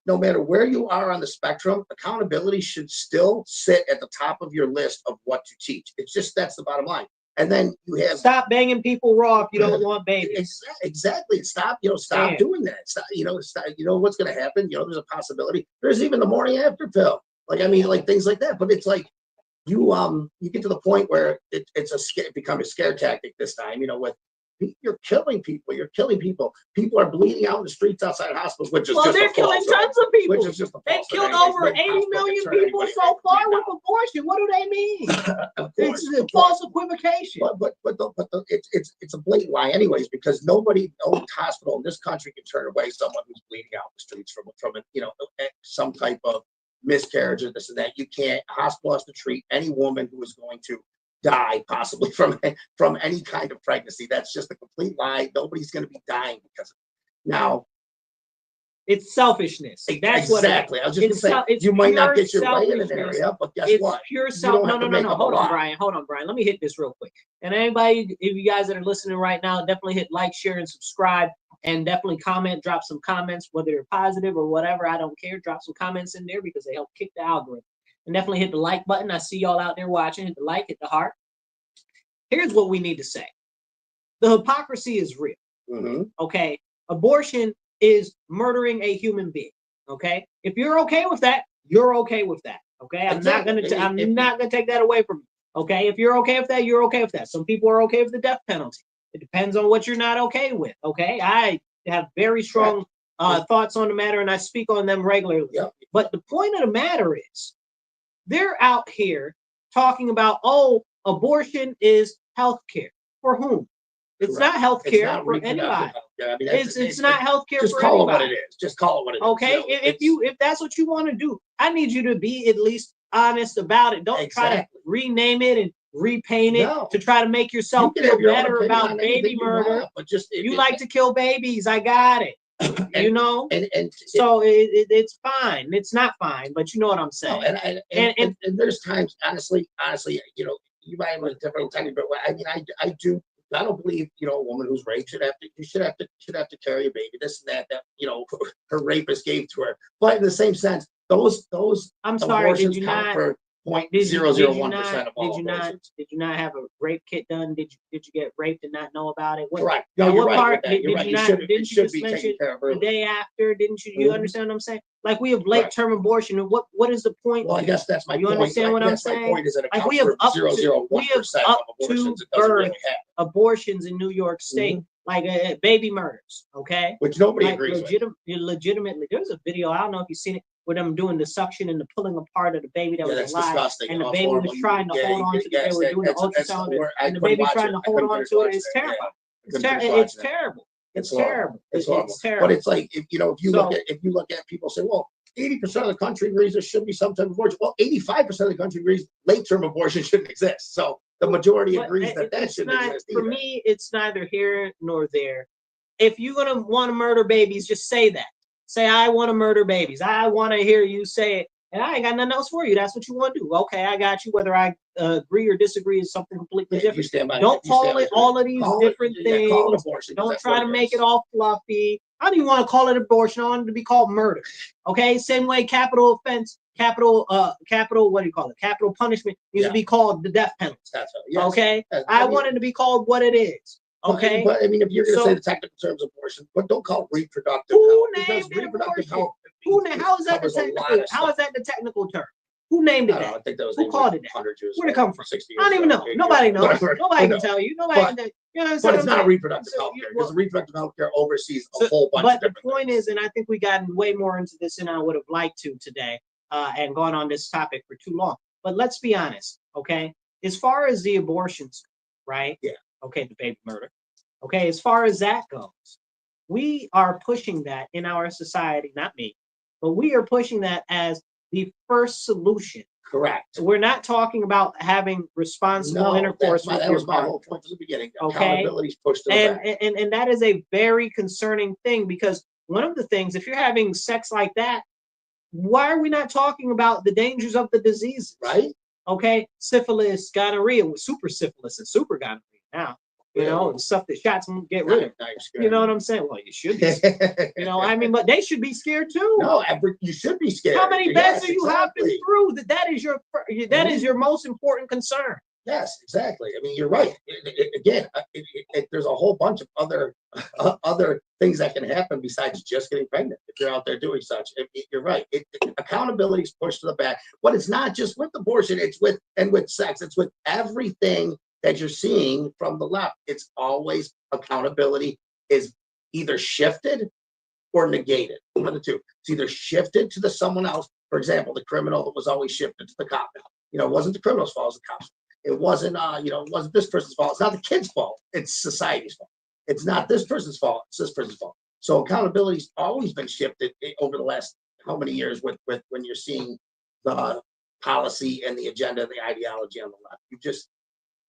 No matter where you are on the spectrum, accountability should still sit at the top of your list of what to teach. It's just, that's the bottom line. And then you have stop banging people raw if you don't want babies. Exactly. Stop doing that. Stop, you know what's going to happen. You know, there's a possibility. There's even the morning after pill. Like, I mean, like things like that. But it's like you get to the point where it becomes a scare tactic this time. You know, with you're killing people. People are bleeding out in the streets outside hospitals, which is they're killing tons of people. Which is just they've killed over 80 million people so far with abortion. What do they mean? It's a false equivocation. But it's a blatant lie, anyways, because no hospital in this country can turn away someone who's bleeding out in the streets from some type of miscarriage or this and that. You can't. A hospital has to treat any woman who is going to die possibly from any kind of pregnancy. That's just a complete lie. Nobody's going to be dying because of it. Now, it's selfishness. That's exactly. I was just going to say, you might not get your way in an area, but guess what? It's pure self. No. Hold on, Brian. Let me hit this real quick. And anybody, if you guys that are listening right now, definitely hit like, share, and subscribe. And definitely comment, drop some comments, whether they're positive or whatever. I don't care. Drop some comments in there because they help kick the algorithm. And definitely hit the like button. I see y'all out there watching. Hit the like, hit the heart. Here's what we need to say. The hypocrisy is real. Okay. Abortion is murdering a human being. Okay. If you're okay with that, you're okay with that. Okay. I'm not gonna take that away from you. Okay. If you're okay with that, you're okay with that. Some people are okay with the death penalty. It depends on what you're not okay with. Okay. I have very strong thoughts on the matter, and I speak on them regularly. Yep. But the point of the matter is, they're out here talking about, abortion is health care. For whom? It's not health care for anybody. It's not health care for anybody. Just call it what it is. Just call it what it is. Okay, if that's what you want to do, I need you to be at least honest about it. Don't try to rename it and repaint it to try to make yourself feel better about baby murder. But just you like to kill babies. I got it. And so it's fine. It's not fine, but you know what I'm saying. And there's times, honestly, you might have a different time, but I mean, I don't believe, a woman who's raped should have to carry a baby, this and that her rapist gave to her. But in the same sense, those I'm sorry, did you not? 0.001% of all abortions. Did you not have a rape kit done? Did you get raped and not know about it? Correct. No, you're right. Didn't you just mention the day after? Didn't you? You understand what I'm saying? Like we have late term abortion, and what is the point? Well, I guess that's my point. You understand what I'm saying? My point is that like we have up to 0.001% of abortions. It doesn't really happen. Abortions in New York State, like baby murders, okay? Which nobody agrees with. Legitimately, there's a video, I don't know if you've seen it, where them doing the suction and the pulling apart of the baby that was alive. Disgusting. And the baby was trying to hold on to it. They were doing the ultrasound, and the baby trying to hold on to it. It's terrible. It's terrible. It's terrible. It's terrible. But it's like, if you look at people say, well, 80% of the country agrees there should be some type of abortion. Well, 85% of the country agrees late-term abortion shouldn't exist. So the majority agrees that shouldn't exist either. For me, it's neither here nor there. If you're going to want to murder babies, just say that. Say, I want to murder babies. I want to hear you say it. And I ain't got nothing else for you. That's what you want to do. Okay, I got you. Whether I agree or disagree is something completely different. Don't call it all of these different things. Don't try to make it all fluffy. I don't even want to call it abortion. I want it to be called murder. Okay, same way capital offense, capital, what do you call it? Capital punishment needs to be called the death penalty. Okay, I want it to be called what it is. Okay, but I mean, if you're going to say the technical terms of abortion, but don't call it reproductive health. Named reproductive health? How is that the technical? How is that the technical term? Who named it that? I think that was Who called it that? Where'd it come from? 60 years I don't even know. Nobody knows. Nobody can tell you. Nobody can. But it's not reproductive health care because reproductive health care oversees a whole bunch of different things. But the point is, and I think we got way more into this than I would have liked to today, and gone on this topic for too long. But let's be honest, okay? As far as the abortions, right? Yeah. Okay, the baby murder. Okay, as far as that goes, we are pushing that in our society, not me, but we are pushing that as the first solution. Correct. We're not talking about having responsible intercourse with your partner. That was my whole point from the beginning. Okay. Accountability is pushed to the back. And that is a very concerning thing, because one of the things, if you're having sex like that, why are we not talking about the dangers of the diseases? Right. Okay. Syphilis, gonorrhea, super syphilis and super gonorrhea now. You know, and stuff that shots won't get rid of. You know what I'm saying? Well, you should be scared. I mean, but they should be scared too. No, you should be scared. How many beds are you hopping through? That is your most important concern. Yes, exactly. I mean, you're right. Again, there's a whole bunch of other things that can happen besides just getting pregnant if you're out there doing such. You're right. Accountability is pushed to the back, but it's not just with abortion. It's with sex. It's with everything that you're seeing from the left. It's always accountability is either shifted or negated. One of the two. It's either shifted to someone else. For example, the criminal was always shifted to the cop. It wasn't the criminal's fault, it was the cop's fault. It wasn't, it wasn't this person's fault. It's not the kid's fault. It's society's fault. It's not this person's fault. It's this person's fault. So accountability's always been shifted over the last how many years with when you're seeing the policy and the agenda and the ideology on the left. You just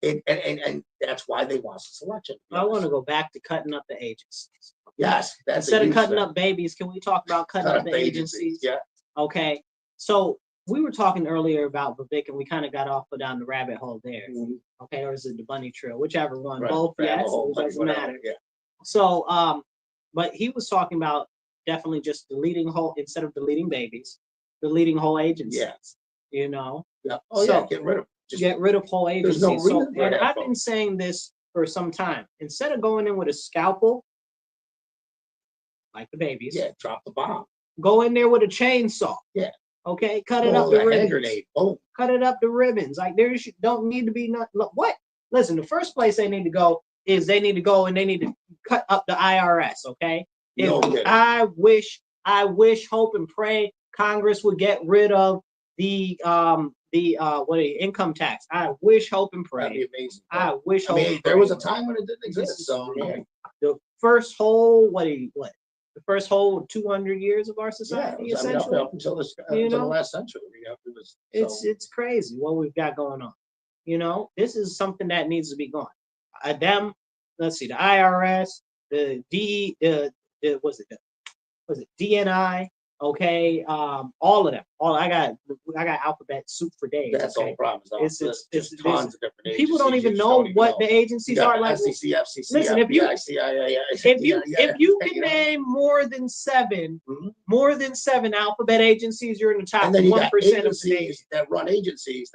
and that's why they want this election. I want to go back to cutting up the agencies. Yes, instead of cutting up babies, can we talk about cutting up the agencies? Yeah. Okay. So we were talking earlier about Vivek, and we kind of got off down the rabbit hole there. Mm-hmm. Okay, or is it the bunny trail? Whichever one. Right. Both, yes. It doesn't matter. Yeah. So, but he was talking about definitely just deleting instead of deleting babies, deleting whole agencies. Yes. Yeah. Yeah. Oh, so, yeah. Get rid of them. Just get rid of whole agencies. There's no reason and I've been saying this for some time. Instead of going in with a scalpel, like the babies, drop the bomb. Go in there with a chainsaw. Yeah. Okay, cut it up the ribbons. Grenade. Oh. Cut it up the ribbons. Like don't need to be what? Listen, the first place they need to go is they need to cut up the IRS. Okay. I wish, hope, and pray Congress would get rid of the income tax. I wish, hope, and pray. That'd be amazing. I wish, hope, and pray. There was a time when it didn't exist. So the first whole the first whole 200 years of our society, essentially, up until the last century. It's crazy what we've got going on. This is something that needs to be gone. Let's see, the IRS, the DNI, Okay, all of them. I got alphabet soup for days. That's okay? all problems. It's tons of different agencies. People don't even know what the agencies are. Like, SEC, FCC, listen, FBI, if you can name more than seven alphabet agencies, you're in the top 1% of the nation. That run agencies,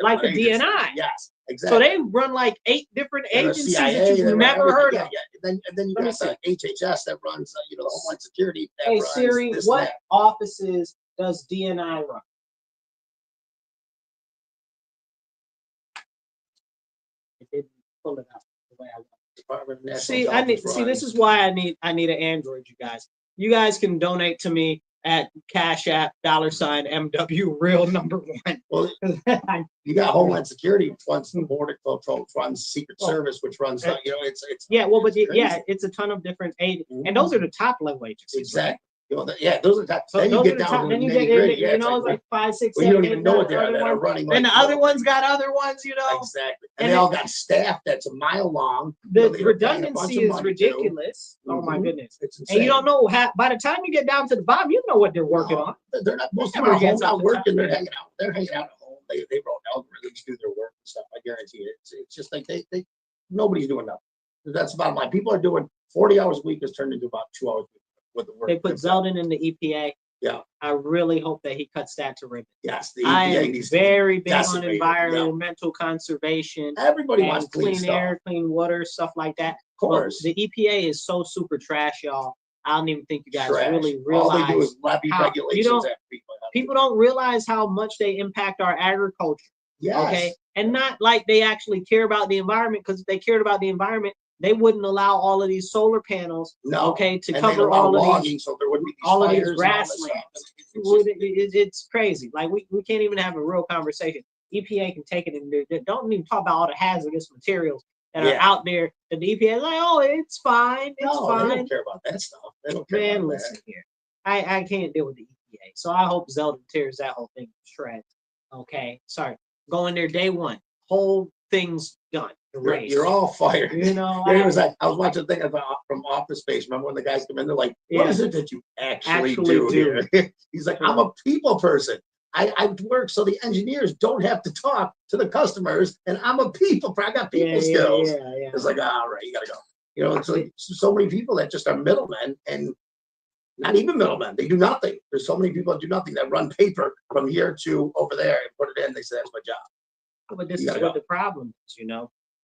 like the DNI. Yes, exactly. So they run like 8 different agencies that you've never heard of. And then you got the HHS that runs, the Homeland Security. Hey Siri, what offices does DNI run? It didn't pull it up the way I wanted. See, this is why I need an Android, you guys. You guys can donate to me at Cash App $MW real #1. Well, you got Homeland Security funds, the Border Control funds, Secret Service, which runs, it's it's a ton of different aid, and those are the top level agencies. Exactly. Right? Those are the top. So then you get down to then you get it's like 5, 6, 7. You don't even know what they are that are running. And the other ones got other ones, Exactly. And they all got staff that's a mile long. The redundancy is ridiculous. Oh my goodness! It's insane. And you don't know by the time you get down to the bottom, you know what they're working on. They're not. Most of them are not working. They're hanging out. They're hanging out at home. They wrote algorithms, do their work and stuff. I guarantee it. It's just like they nobody's doing nothing. That's the bottom line. People are doing 40 hours a week is turned into about 2 hours a week. They put Zeldin in the EPA. Yeah. I really hope that he cuts that to ribbon. Yes, the EPA I am needs very big on environmental conservation. Everybody wants clean air, clean water, stuff like that. Of course. But the EPA is so super trash, y'all. I don't even think you guys really realize. All they do is levy regulations at people. People don't realize how much they impact our agriculture. Yes. Okay. And not like they actually care about the environment, because if they cared about the environment, they wouldn't allow all of these solar panels, to cover all of these, so there wouldn't be all of these grasslands. It's crazy. Like we can't even have a real conversation. EPA can take it and don't even talk about all the hazardous materials that are out there. That the EPA is like, oh, it's fine, it's fine. They don't care about that stuff. They don't care Man, about listen here. I can't deal with the EPA, so I hope Zeldin tears that whole thing to shreds. Okay, sorry. Go in there day one. Whole thing's done. You're all fired. I was like, I was watching a thing about from Office Space. Remember when the guys come in? They're like, "What is it that you actually do here?" He's like, "I'm a people person. I work so the engineers don't have to talk to the customers, and I'm a people. I got people skills." It's like, all right, you gotta go. It's like so many people that just are middlemen, and not even middlemen. They do nothing. There's so many people that do nothing, that run paper from here to over there and put it in. They say that's my job. But this is what the problem is,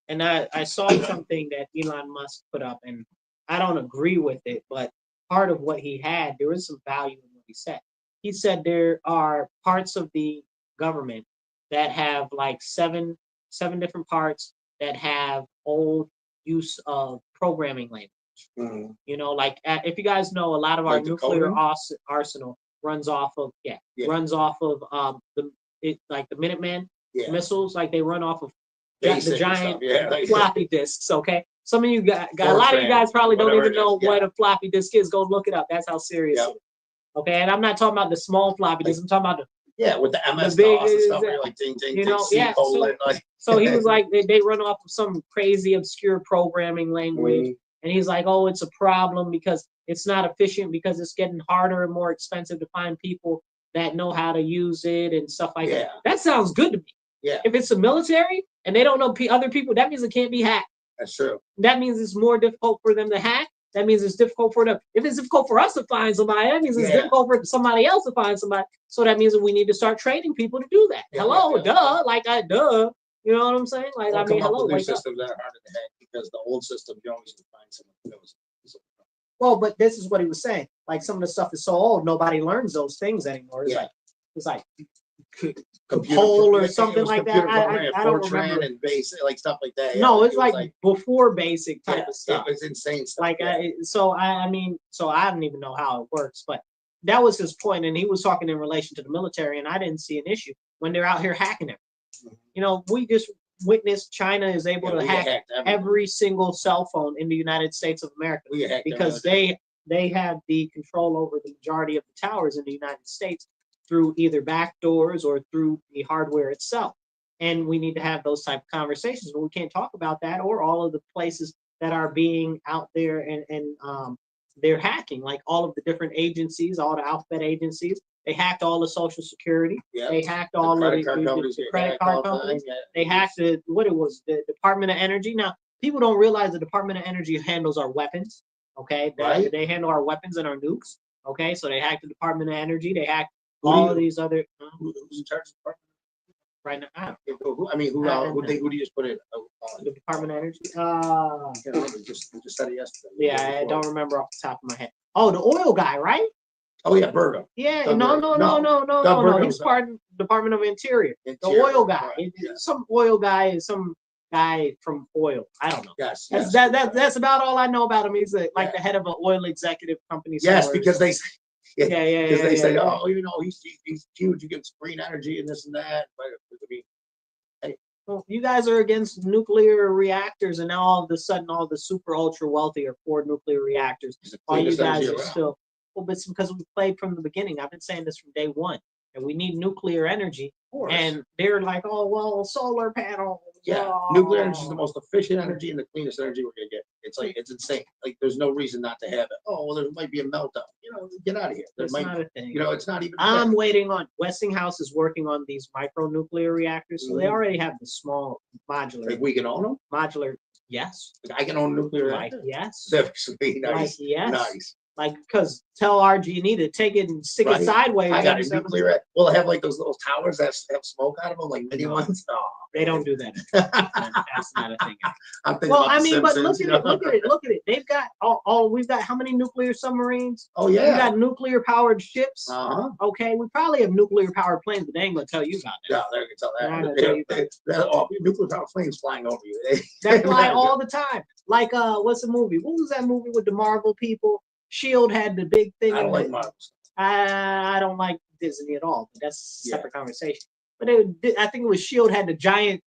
And I saw something that Elon Musk put up, and I don't agree with it, but part of what he had, there is some value in what he said. He said there are parts of the government that have like seven different parts that have old use of programming language. Like if you guys know, a lot of our nuclear arsenal runs off of the Minuteman missiles, like they run off of the giant floppy disks. Okay, some of you got a lot of you guys probably don't even know what a floppy disk is. Go look it up. That's how serious it is. Okay, and I'm not talking about the small floppy disk. I'm talking about with the MS DOS and stuff. Where you're like, ding, ding, ding, So he was like, they run off of some crazy obscure programming language, and he's like, oh, it's a problem because it's not efficient, because it's getting harder and more expensive to find people that know how to use it and stuff like that. That sounds good to me. Yeah. If it's the military and they don't know other people, that means it can't be hacked. That's true. That means it's more difficult for them to hack. That means it's difficult for them. If it's difficult for us to find somebody, that means it's difficult for somebody else to find somebody. So that means that we need to start training people to do that. Duh. Duh. You know what I'm saying? Like, hello. New systems that are harder to hack, because the old system, you always can find someone who knows. Well, but this is what he was saying. Like, some of the stuff is so old, nobody learns those things anymore. It's like Pole or something like that. I don't remember. And basic, like stuff like that. No, it's like before basic type of stuff. It was insane stuff. Like, so I don't even know how it works, but that was his point, and he was talking in relation to the military, and I didn't see an issue when they're out here hacking it. We just witnessed China is able to hack every single cell phone in the United States of America, because they have the control over the majority of the towers in the United States through either back doors or through the hardware itself. And we need to have those type of conversations, but we can't talk about that or all of the places that are being out there and they're hacking like all of the different agencies, all the alphabet agencies. They hacked all the Social Security. Yeah. They hacked all of the credit card companies. They hacked the Department of Energy. Now, people don't realize the Department of Energy handles our weapons. Okay, they handle our weapons and our nukes. Okay, so they hacked the Department of Energy. They hacked all of these other. Who's in charge of the department? Right now, who do you just put in? The Department of Energy. We just said it yesterday. Yeah, I don't remember off the top of my head. Oh, the oil guy, right? Oh yeah, Berger. Yeah, no. He's part of the Department of Interior. The oil guy. Right. Some oil guy is some guy from oil. I don't know. Yes. That's about all I know about him. He's the head of an oil executive company. Yes, because they say. Because they say, oh, he's huge against green energy and this and that. But I mean, hey. Well, you guys are against nuclear reactors, and now all of a sudden, all the super ultra wealthy are for nuclear reactors. All you guys are still. Well, but it's because we played from the beginning. I've been saying this from day one, and we need nuclear energy. And they're like, oh, well, solar panels. Yeah, nuclear energy is the most efficient energy and the cleanest energy we're gonna get. It's insane. Like, there's no reason not to have it. Oh, well, there might be a meltdown. Get out of here. That's not a thing. It's not even. I'm waiting on Westinghouse is working on these micro nuclear reactors, so they already have the small modular. Like, we can own them. Modular, yes. Like, I can own a nuclear reactor. Yes. Seriously, nice. Yes. Nice. Like, because tell RG&E to take it and stick it sideways. I got a nuclear. We'll have like those little towers that have smoke out of them, like mini ones. Oh, they don't do that. That's not a thing. I'm thinking about the but Simpsons, look at it. They've got we've got how many nuclear submarines? Oh yeah. We got nuclear powered ships. Uh-huh. Okay, we probably have nuclear powered planes, but they ain't gonna tell you about that. Yeah, they're gonna tell that. Nuclear powered planes flying over you. They fly all the time. Like what's the movie? What was that movie with the Marvel people? Shield had the big thing. I don't like Marvels. I don't like Disney at all, but that's a separate conversation. But I think it was Shield had the giant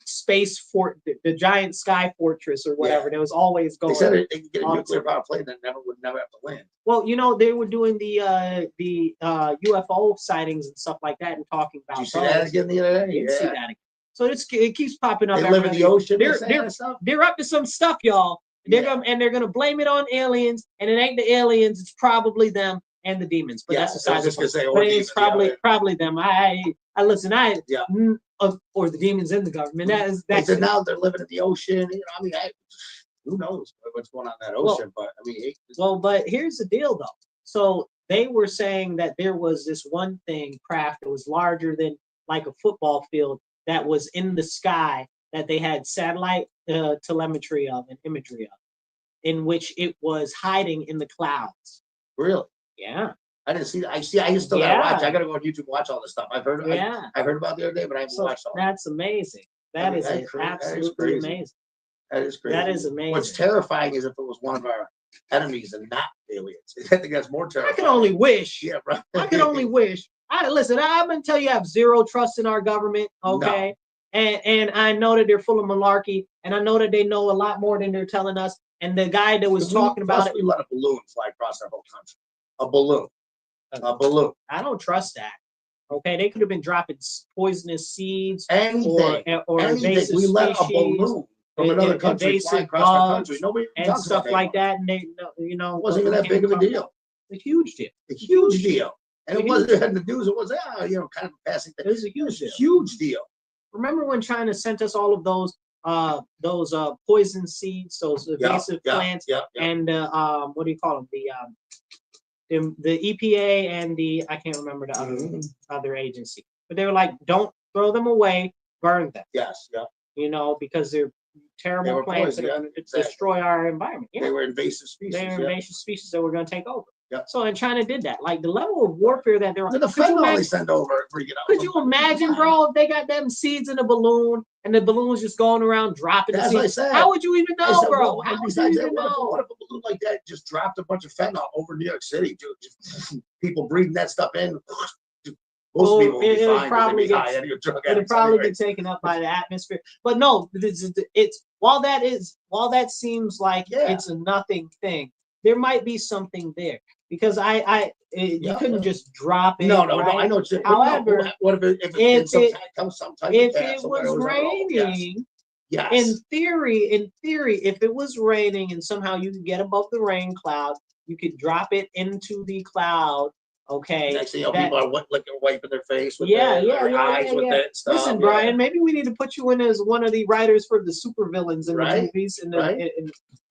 space fort, the giant sky fortress or whatever. That was always going. They said they could get a nuclear power plane that would never have to land. Well, they were doing the UFO sightings and stuff like that and talking about. Did you see that again the other day? You see that again. So it keeps popping up. They live in the ocean. They're up to some stuff, y'all. They're gonna blame it on aliens, and it ain't the aliens. It's probably them and the demons. But that's the side. It's probably them. I listen. Or the demons in the government. That's now they're living in the ocean. Who knows what's going on in that ocean? But here's the deal, though. So they were saying that there was this one craft that was larger than like a football field that was in the sky that they had satellite telemetry of and imagery of, in which it was hiding in the clouds. Really? Yeah. I didn't see that. I still gotta watch. I gotta go on YouTube and watch all this stuff. I've heard about the other day, but I haven't watched all. That's amazing. That is absolutely amazing. That is crazy. That is amazing. What's terrifying is if it was one of our enemies and not aliens. I think that's more terrifying. I can only wish. Yeah, right. I can only wish. Listen, I'm gonna tell you, I have zero trust in our government. Okay. No. And I know that they're full of malarkey, and I know that they know a lot more than they're telling us. And the guy that was talking about it, we let a balloon fly across our whole country. A balloon. I don't trust that. Okay, they could have been dropping poisonous seeds, anything. or invasive we let species, a balloon from another country fly across our country. Nobody and stuff like that, and they, it wasn't even that big of a deal. A huge deal. A huge deal. And it wasn't in the news. It was kind of passing thing. It was a huge deal. Huge deal. Remember when China sent us all of those poison seeds, those invasive plants, and what do you call them? The EPA and I can't remember the other agency, but they were like, don't throw them away, burn them. Yes, because they're terrible plants that are going to destroy our environment. They were invasive species. They were invasive species that were going to take over. Yeah. So, and China did that. Like the level of warfare that they're on. The fentanyl they send over. Could you imagine, bro, if they got them seeds in a balloon and the balloon was just going around dropping the seeds? How would you even know, bro? How would you even know? What if a balloon like that just dropped a bunch of fentanyl over New York City, dude? Just people breathing that stuff in. Most people would be fine. It'd probably get taken up by the atmosphere. But no, it's while that seems like it's a nothing thing, there might be something there. Because you couldn't just drop it. No, I know. However, what if it was raining? Yes. In theory, if it was raining and somehow you could get above the rain cloud, You could drop it into the cloud. Okay. Next thing you know, people are wiping their face with their eyes with it and stuff. Listen, Brian, maybe we need to put you in as one of the writers for the supervillains in the movies. And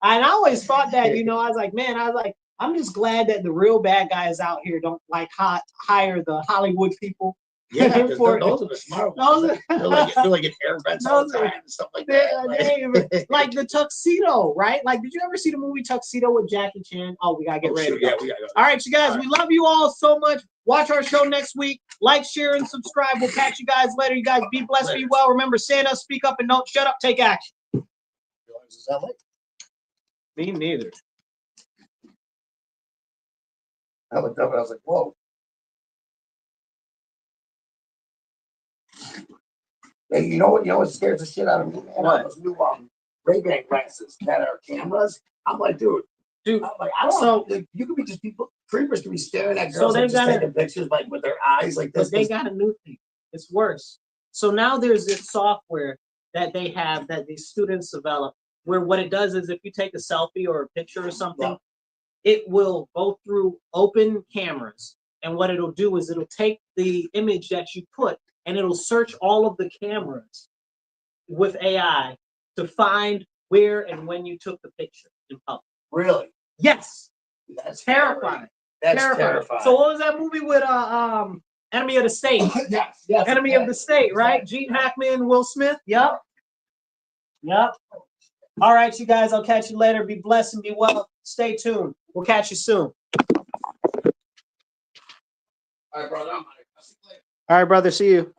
I always thought that, you know, I was like, I'm just glad that the real bad guys out here don't like hire the Hollywood people. Yeah, those are the smart ones. They're like in air vents all the time and stuff like that. Like the Tuxedo, right? Like, did you ever see the movie Tuxedo with Jackie Chan? Oh, we gotta get ready. Sure. Yeah, we gotta go. All right, you guys, we love you all so much. Watch our show next week. Like, share, and subscribe. We'll catch you guys later. You guys be blessed, be well. Remember, stand up, speak up, and don't shut up. Take action. Me neither. I looked up and I was like, whoa. Hey, you know what scares the shit out of me, man? What? Those new Ray-Ban glasses that are cameras. I'm like, dude. I'm like, I don't know. Like, you could be just people, creepers could be staring at girls and just taking pictures like with their eyes like this. But they got a new thing. It's worse. So now there's this software that they have that these students develop where what it does is if you take a selfie or a picture or something, it will go through open cameras. And what it'll do is it'll take the image that you put and it'll search all of the cameras with AI to find where and when you took the picture in public. Really? Yes. That's terrifying. That's terrifying. So what was that movie with Enemy of the State? Yes. Enemy of the State, right? Gene Hackman, Will Smith. Yep. All right, you guys. I'll catch you later. Be blessed and be well. Stay tuned. We'll catch you soon. All right, brother. All right, brother. See you.